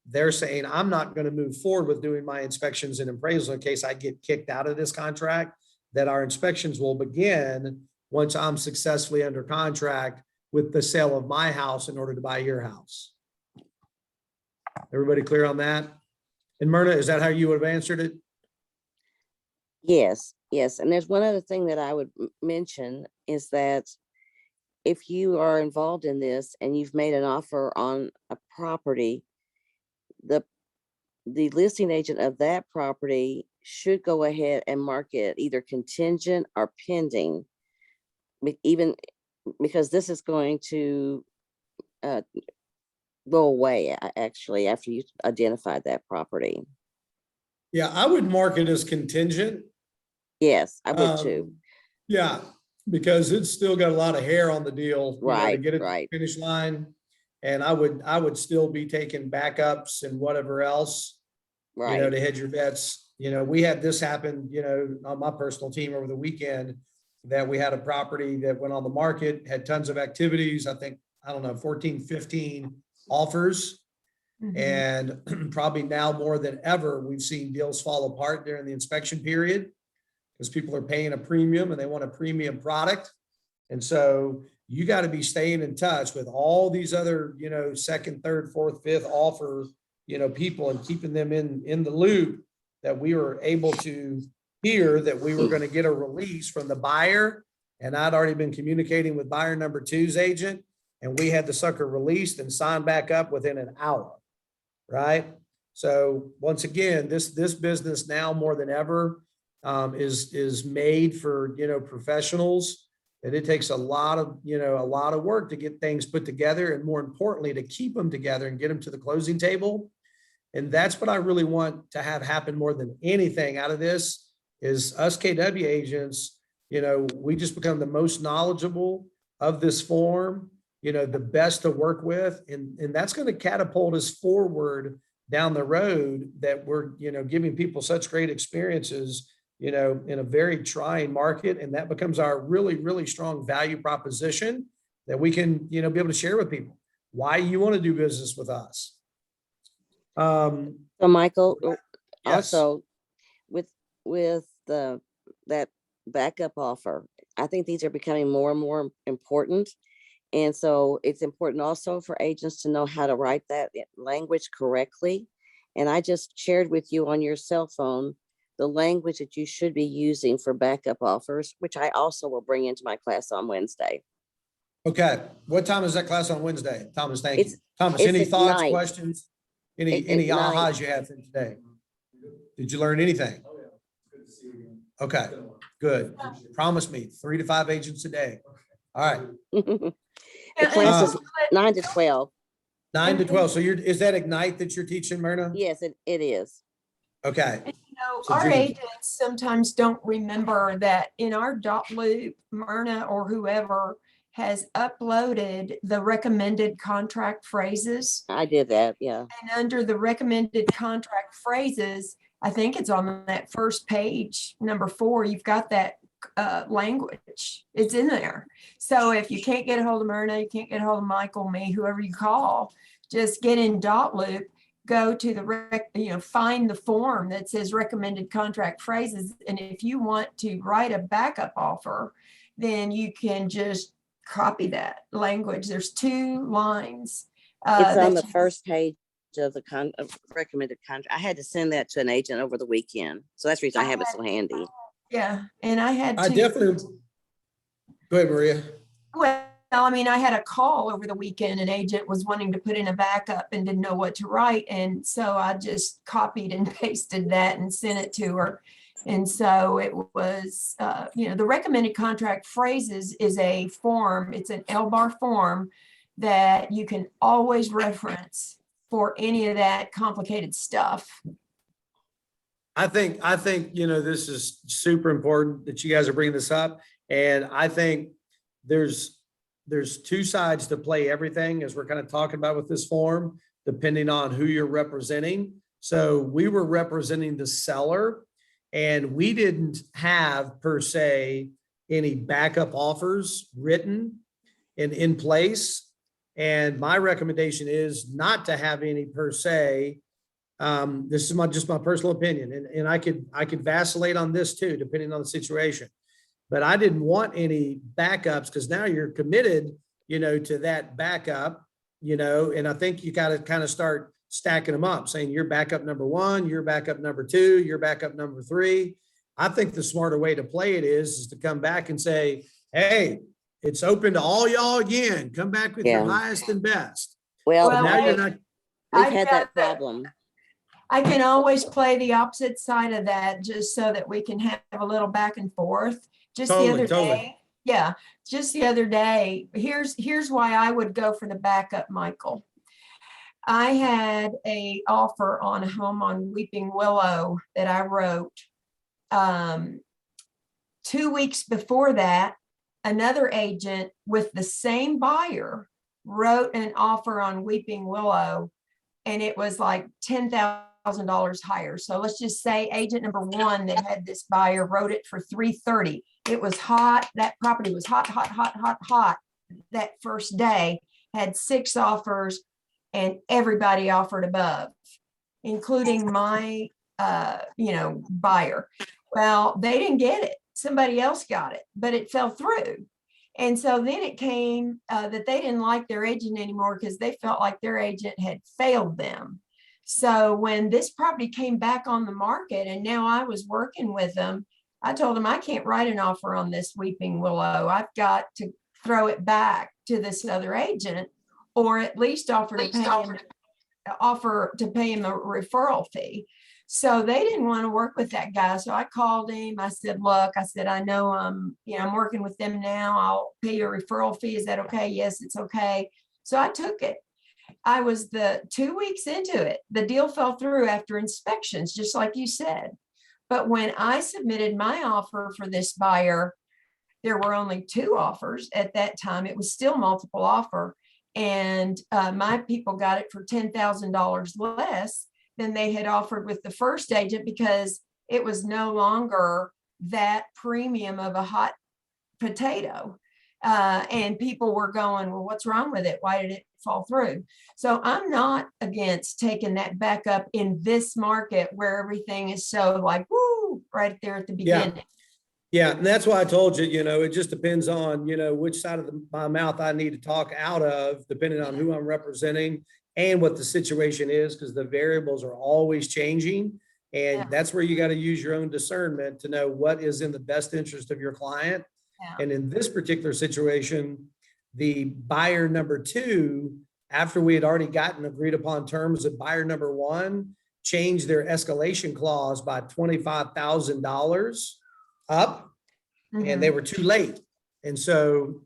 they're saying, I'm not going to move forward with doing my inspections and appraisal in case I get kicked out of this contract, that our inspections will begin once I'm successfully under contract with the sale of my house in order to buy your house. Everybody clear on that? And Myrna, is that how you would have answered it? Yes, yes. And there's one other thing that I would mention is that if you are involved in this and you've made an offer on a property, the listing agent of that property should go ahead and mark it either contingent or pending, even because this is going to go away actually after you identified that property. Yeah, I would mark it as contingent. Yes, I would too. Yeah, because it's still got a lot of hair on the deal, to Right, get it to the right. finish line. And I would still be taking backups and whatever else, Right. to hedge your bets. We had this happen, on my personal team over the weekend, that we had a property that went on the market, had tons of activities. I think, 14, 15 offers. Mhm. And probably now more than ever, we've seen deals fall apart during the inspection period because people are paying a premium and they want a premium product. And so you got to be staying in touch with all these other, second, third, fourth, fifth offer, people, and keeping them in the loop, that we were able to hear that we were going to get a release from the buyer. And I'd already been communicating with buyer number 2's agent, and we had the sucker released and signed back up within an hour. Right. So once again, this business now more than ever is made for, professionals, that it takes a lot of work to get things put together, and more importantly, to keep them together and get them to the closing table. And that's what I really want to have happen more than anything out of this, is us KW agents, we just become the most knowledgeable of this form, the best to work with. And that's going to catapult us forward down the road, that we're, giving people such great experiences, in a very trying market. And that becomes our really, really strong value proposition that we can, be able to share with people why you want to do business with us. So Michael, Yes. also with that backup offer, I think these are becoming more and more important. And so it's important also for agents to know how to write that language correctly. And I just shared with you on your cell phone the language that you should be using for backup offers, which I also will bring into my class on Wednesday. Okay. What time is that class on Wednesday? Thomas, thank you. It's- Thomas, it's any at thoughts, 9. questions? Any At 9. ahas you had from today? Did you learn anything? Oh, yeah. Good to see you again. Okay, good. Promise me 3 to 5 agents a day. All right. The And class is so 9 to 12. 9 to 12. So is that Ignite that you're teaching, Myrna? Yes, it is. Okay. So our Judy- agents sometimes don't remember that in our dot loop, Myrna or whoever has uploaded the recommended contract phrases. I did that. Yeah. And under the recommended contract phrases, I think it's on that first page, number 4, you've got that language. It's in there. So if you can't get a hold of Myrna, you can't get a hold of Michael, me, whoever you call, just get in dot loop, go to the find the form that says recommended contract phrases. And if you want to write a backup offer, then you can just copy that language. There's 2 lines. It's on that the first page of the recommended contract. I had to send that to an agent over the weekend. So that's the reason I have it so handy. Yeah, and I had I to, definitely. Go ahead, Maria. well, I mean, I had a call over the weekend. An agent was wanting to put in a backup and didn't know what to write. And so I just copied and pasted that and sent it to her. And so it was, the recommended contract phrases is a form. It's an LBAR form that you can always reference for any of that complicated stuff. I think, this is super important that you guys are bringing this up. And I think there's 2 sides to play everything, as we're kind of talking about with this form, depending on who you're representing. So we were representing the seller, and we didn't have per se any backup offers written and in place. And my recommendation is not to have any per se. This is just my personal opinion, and I could vacillate on this too, depending on the situation. But I didn't want any backups, because now you're committed, to that backup, and I think you got to kind of start stacking them up, saying you're backup number 1, you're backup number 2, you're backup number 3. I think the smarter way to play it is to come back and say, hey, it's open to all y'all again. Come back with your Yeah. highest and best. Well, Well, Now you're not. we've I've had got that problem. I can always play the opposite side of that, just so that we can have a little back and forth. Just the Totally, other totally. day, yeah, just the other day, here's why I would go for the backup, Michael. I had a offer on a home on Weeping Willow that I wrote. 2 weeks before that, another agent with the same buyer wrote an offer on Weeping Willow, and it was like $10,000 higher. So let's just say agent number 1 that had this buyer wrote it for $330,000. It was hot. That property was hot that first day, had 6 offers, and everybody offered above, including my, buyer. Well, they didn't get it. Somebody else got it, but it fell through. And so then it came that they didn't like their agent anymore, because they felt like their agent had failed them. So when this property came back on the market and now I was working with them, I told them I can't write an offer on this Weeping Willow. I've got to throw it back to this other agent, or at least offer to pay him a referral fee. So they didn't want to work with that guy. So I called him. I said, look, I know I'm working with them now. I'll pay you a referral fee. Is that okay? Yes, it's okay. So I took it. I was 2 weeks into it. The deal fell through after inspections, just like you said. But when I submitted my offer for this buyer, there were only 2 offers at that time. It was still multiple offer. And my people got it for $10,000 less than they had offered with the first agent, because it was no longer that premium of a hot potato. And people were going, well, what's wrong with it? Why did it fall through? So I'm not against taking that back up in this market where everything is so like, woo, right there at the beginning. Yeah, and that's why I told you, it just depends on, which side of my mouth I need to talk out of, depending on who I'm representing and what the situation is, because the variables are always changing. And Yeah. that's where you got to use your own discernment to know what is in the best interest of your client. Yeah. And in this particular situation, the buyer number 2, after we had already gotten agreed upon terms of buyer number 1, changed their escalation clause by $25,000 up, and they were too late. And so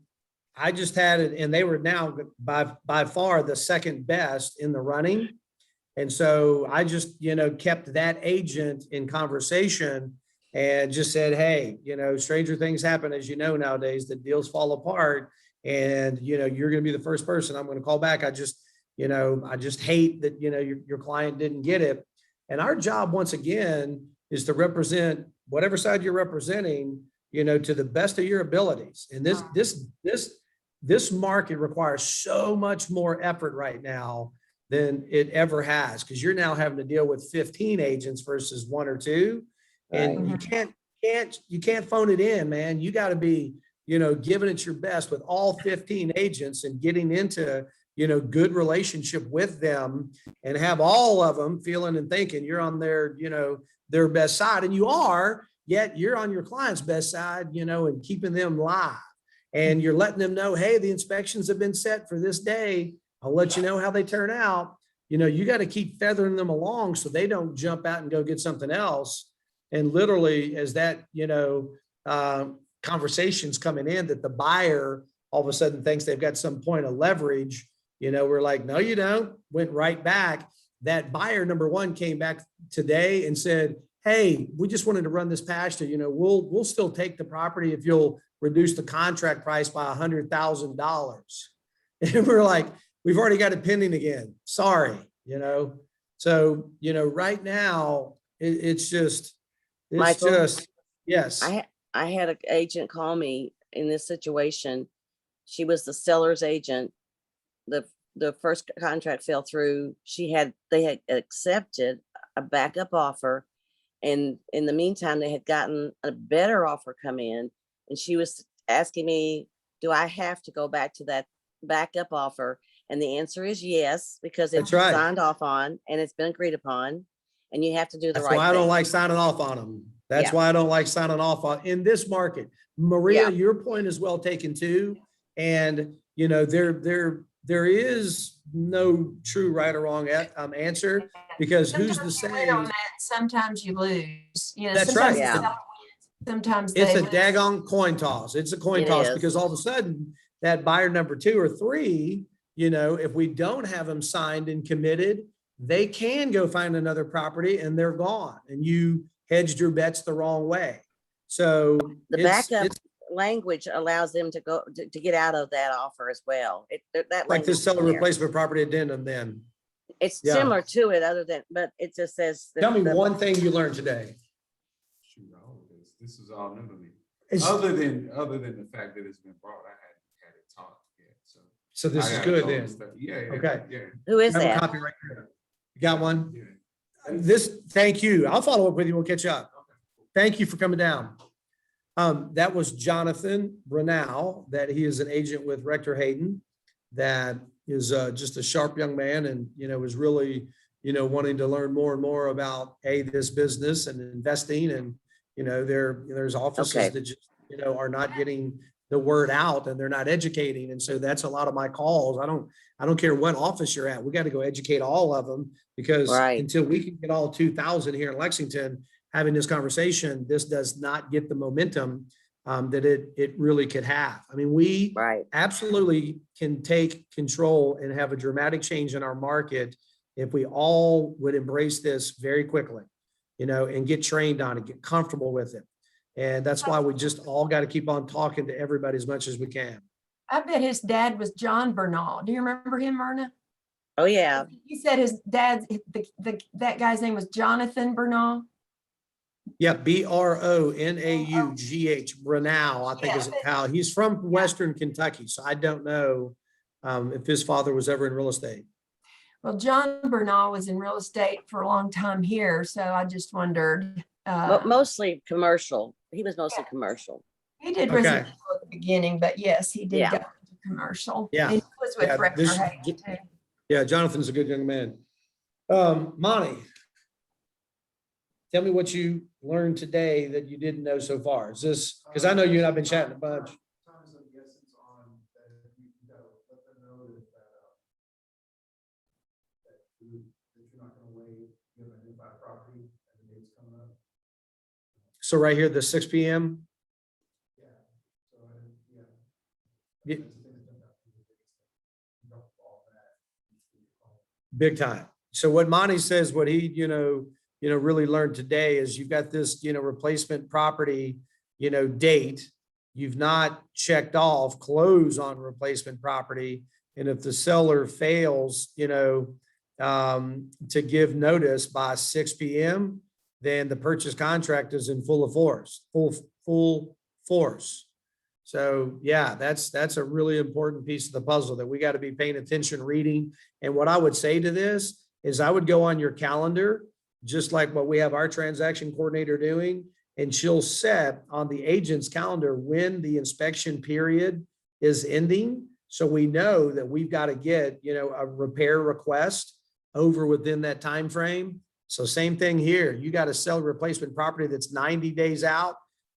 I just had it, and they were now by far the second best in the running. And so I just, kept that agent in conversation and just said, hey, stranger things happen, as you know, nowadays, that deals fall apart. And, you're going to be the first person I'm going to call back. I just hate that, your client didn't get it. And our job, once again, is to represent whatever side you're representing, to the best of your abilities. And this market requires so much more effort right now than it ever has, because you're now having to deal with 15 agents versus 1 or 2. And you can't phone it in, man. You got to be, giving it your best with all 15 agents and getting into, good relationship with them, and have all of them feeling and thinking you're on their, their best side. And you are, yet you're on your client's best side, and keeping them live. And you're letting them know, hey, the inspections have been set for this day. I'll let you know how they turn out. You got to keep feathering them along so they don't jump out and go get something else. And literally, as that, conversation's coming in, that the buyer all of a sudden thinks they've got some point of leverage, we're like, no, you don't. Went right back. That buyer, number one, came back today and said, hey, we just wanted to run this past you. We'll still take the property if you'll reduce the contract price by $100,000. And we're like, we've already got it pending again. Sorry, So, right now it's just, Michael, yes. I had an agent call me in this situation. She was the seller's agent. The first contract fell through. They had accepted a backup offer. And in the meantime, they had gotten a better offer come in. And she was asking me, do I have to go back to that backup offer? And the answer is yes, because it's That's right. signed off on and it's been agreed upon. And you have to do the That's right why I don't thing. like signing off on them. That's Yeah. why I don't like signing off on in this market. Maria, Yeah. your point is well taken too. And there is no true right or wrong answer, because who's to Sometimes you win on say? that, sometimes you lose. That's Sometimes right. the Yeah. seller wins, sometimes It's they a lose. daggone coin toss. It's a coin It toss, is. because all of a sudden that buyer number 2 or 3, if we don't have them signed and committed, they can go find another property and they're gone, and you hedged your bets the wrong way. So The backup language allows them to go to get out of that offer as well. That like language this is seller in there. replacement property addendum then. It's Yeah. similar to it, but it just says. Tell me one thing you learned today. Shoot, all of this is all new to me. It's- Other than the fact that it's been brought, I hadn't had it taught yet, so. So this I is gotta good know then. this stuff. Yeah. Okay. Yeah. Who is I have a that? copy right here. You got one? Yeah. Thank you. I'll follow up with you. We'll catch up. Thank you for coming down. That was Jonathan Brunel, that he is an agent with Rector Hayden, that is just a sharp young man, and, was really, wanting to learn more and more about this business and investing. And, there's offices Okay. that just, are not getting the word out, and they're not educating. And so that's a lot of my calls. I don't care what office you're at. We got to go educate all of them, because Right. until we can get all 2,000 here in Lexington having this conversation, this does not get the momentum that it really could have. I mean, we Right. absolutely can take control and have a dramatic change in our market if we all would embrace this very quickly, and get trained on it, get comfortable with it. And that's why we just all got to keep on talking to everybody as much as we can. I bet his dad was John Bernal. Do you remember him, Myrna? Oh, yeah. He said his dad, that guy's name was Jonathan Bernal. Yeah, Bronaugh, Brunel, I think is how he's from Western Kentucky. So I don't know if his father was ever in real estate. Well, John Bernal was in real estate for a long time here, so I just wondered. Mostly commercial. He was mostly commercial. He did Okay. residential at the beginning, but yes, he did Yeah. go into commercial. Yeah. And he was with Yeah, Rector this- Hayden too. Yeah, Jonathan's a good young man. Monty, tell me what you learned today that you didn't know so far. Is this, because I know you and I've been chatting a bunch. Times of guessance on that, you gotta let them know that you're not gonna wait, you have identified property and the date's coming up. So right here, the 6 p.m. Yeah. So, yeah. Yeah. That's the thing Big time. So what Monty says, what he, really learned today is you've got this, replacement property, date. You've not checked off close on replacement property. And if the seller fails, to give notice by 6 PM, then the purchase contract is in full force. So yeah, that's a really important piece of the puzzle that we got to be paying attention, reading. And what I would say to this is I would go on your calendar, just like what we have our transaction coordinator doing, and she'll set on the agent's calendar when the inspection period is ending. So we know that we've got to get, a repair request over within that time frame. So same thing here. You got to sell replacement property that's 90 days out.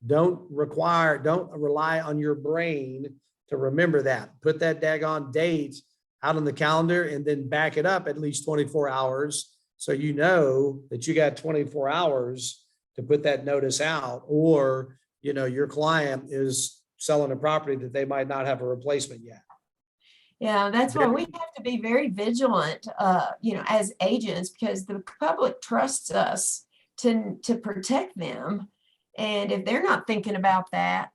Don't rely on your brain to remember that. Put that daggone date out on the calendar and then back it up at least 24 hours. So you know that you got 24 hours to put that notice out, or, your client is selling a property that they might not have a replacement yet. Yeah, that's why we have to be very vigilant, as agents, because the public trusts us to protect them. And if they're not thinking about that,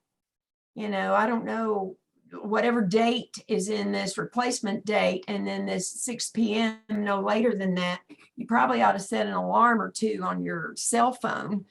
I don't know, whatever date is in this replacement date, and then this 6 PM, no later than that, you probably ought to set an alarm or two on your cell phone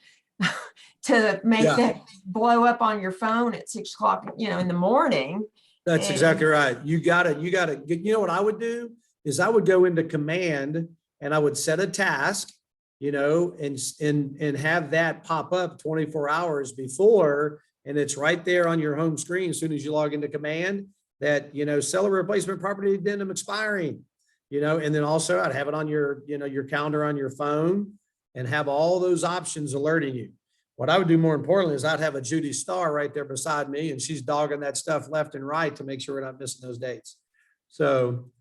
to make Yeah. that blow up on your phone at 6 o'clock, in the morning. That's And- exactly right. You gotta, what I would do is I would go into command and I would set a task, and have that pop up 24 hours before, and it's right there on your home screen as soon as you log into command that, seller replacement property addendum expiring, and then also I'd have it on your, your calendar on your phone and have all those options alerting you. What I would do more importantly is I'd have a Judy Star right there beside me, and she's dogging that stuff left and right to make sure we're not missing those dates. So,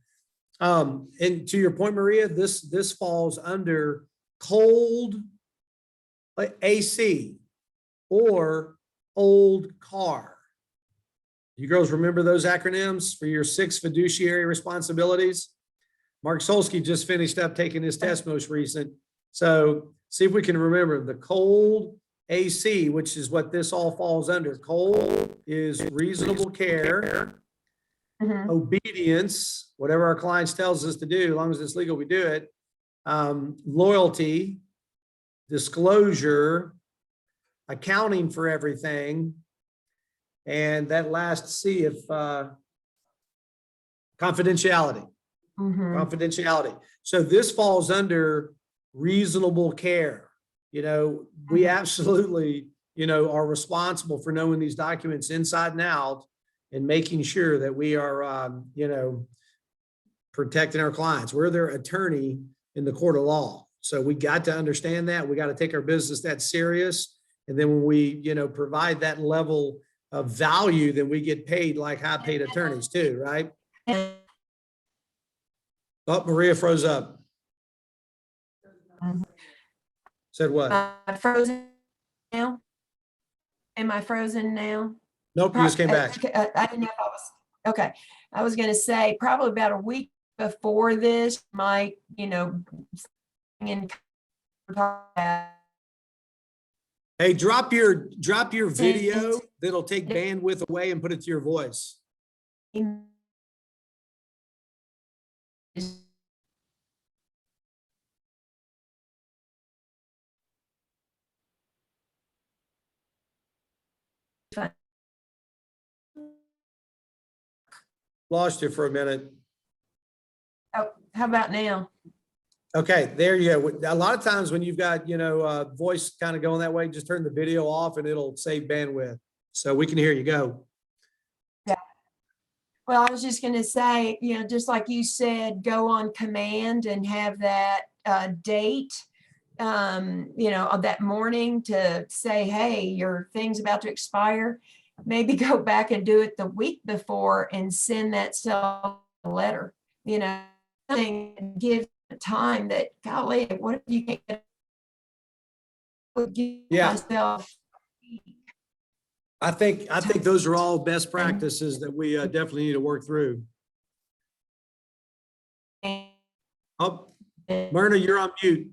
and to your point, Maria, this falls under cold AC or old car. You girls remember those acronyms for your 6 fiduciary responsibilities? Mark Solsky just finished up taking his test most recent. So see if we can remember the cold AC, which is what this all falls under. Cold is reasonable care, Mhm. obedience, whatever our clients tells us to do, as long as it's legal, we do it. Loyalty, disclosure, accounting for everything. And that last C of confidentiality. Mhm. Confidentiality. So this falls under reasonable care. We absolutely, are responsible for knowing these documents inside and out and making sure that we are, protecting our clients. We're their attorney in the court of law. So we got to understand that. We got to take our business that serious. And then when we, provide that level of value, then we get paid like high paid attorneys too, right? And- Oh, Maria froze up. Said what? Am I frozen now? Am I frozen now? Nope, you just came back. I didn't know if I was, okay. I was gonna say, probably about a week before this, might, in Hey, drop your video. That'll take bandwidth away and put it to your voice. Lost you for a minute. Oh, how about now? Okay, there you go. A lot of times when you've got, voice kind of going that way, just turn the video off and it'll save bandwidth. So we can hear you. Go. Well, I was just gonna say, just like you said, go on command and have that date, of that morning to say, hey, your thing's about to expire. Maybe go back and do it the week before and send that seller a letter, something give time that, golly, what if you can't get Yeah. myself. I think those are all best practices that we definitely need to work through. Oh, Myrna, you're on mute.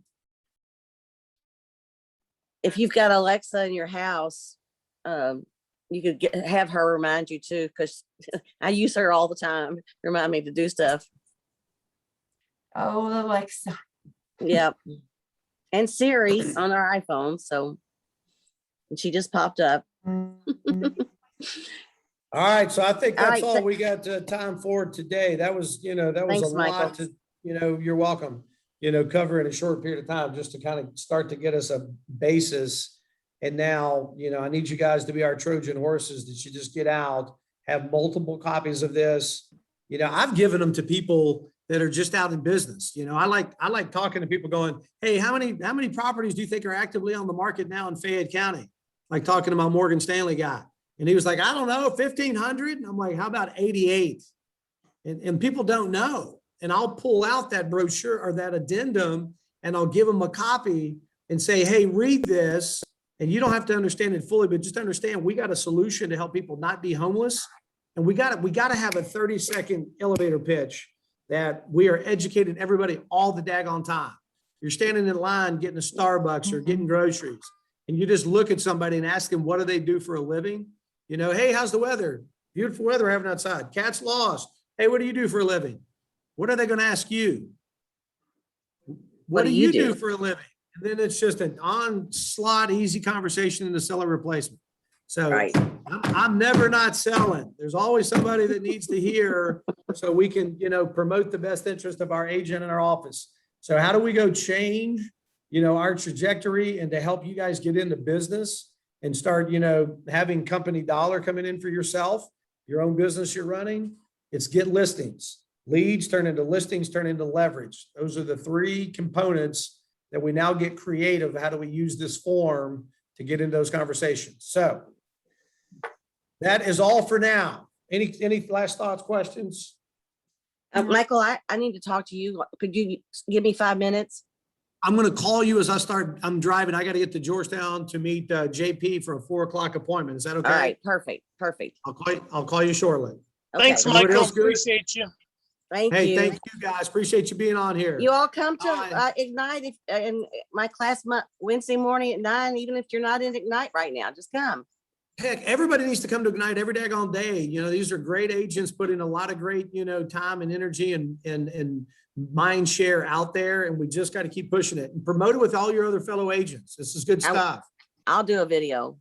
If you've got Alexa in your house, you could have her remind you too, because I use her all the time. Remind me to do stuff. Oh, Alexa. Yep. And Siri on our iPhone. So and she just popped up. All right, so I think All that's right, all we got time for today. That was, that was a Thanks, Michael. lot to, you're welcome, cover in a short period of time, just to kind of start to get us a basis. And now, I need you guys to be our Trojan horses, that you just get out, have multiple copies of this. I've given them to people that are just out in business. I like talking to people going, hey, how many properties do you think are actively on the market now in Fayette County? Like talking to my Morgan Stanley guy. And he was like, I don't know, 1,500. And I'm like, how about 88? And people don't know. And I'll pull out that brochure or that addendum and I'll give them a copy and say, hey, read this. And you don't have to understand it fully, but just understand we got a solution to help people not be homeless. And we got to have a 30-second elevator pitch that we are educating everybody all the daggone time. You're standing in line getting a Starbucks or getting groceries, and you just look at somebody and ask them, what do they do for a living? Hey, how's the weather? Beautiful weather we're having outside. Cat's lost. Hey, what do you do for a living? What are they going to ask you? What do you do for a living? And then it's just an onslaught, easy conversation in the seller replacement. So Right. I'm never not selling. There's always somebody that needs to hear so we can, promote the best interest of our agent in our office. So how do we go change, our trajectory and to help you guys get into business and start, having company dollar coming in for yourself, your own business you're running? It's get listings. Leads turn into listings, turn into leverage. Those are the three components that we now get creative. How do we use this form to get into those conversations? So that is all for now. Any last thoughts, questions? Michael, I need to talk to you. Could you give me 5 minutes? I'm going to call you as I'm driving. I got to get to Georgetown to meet JP for a 4:00 appointment. Is that okay? All right. Perfect. I'll call you shortly. Okay. Thanks, Everybody Michael. else good? Appreciate you. Thank Hey, you. thank you guys. Appreciate you being on here. You all come to Bye. Ignite in my class Wednesday morning at 9, even if you're not in Ignite right now, just come. Heck, everybody needs to come to Ignite every daggone day. These are great agents, put in a lot of great, time and energy and mind share out there. And we just got to keep pushing it and promote it with all your other fellow agents. This is good stuff. I'll do a video.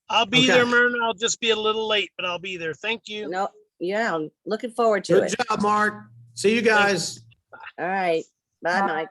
I'll be Okay. there, Myrna. I'll just be a little late, but I'll be there. Thank you. No, yeah, I'm looking forward to Good it. job, Mark. See you guys. All right. Bye, Mike.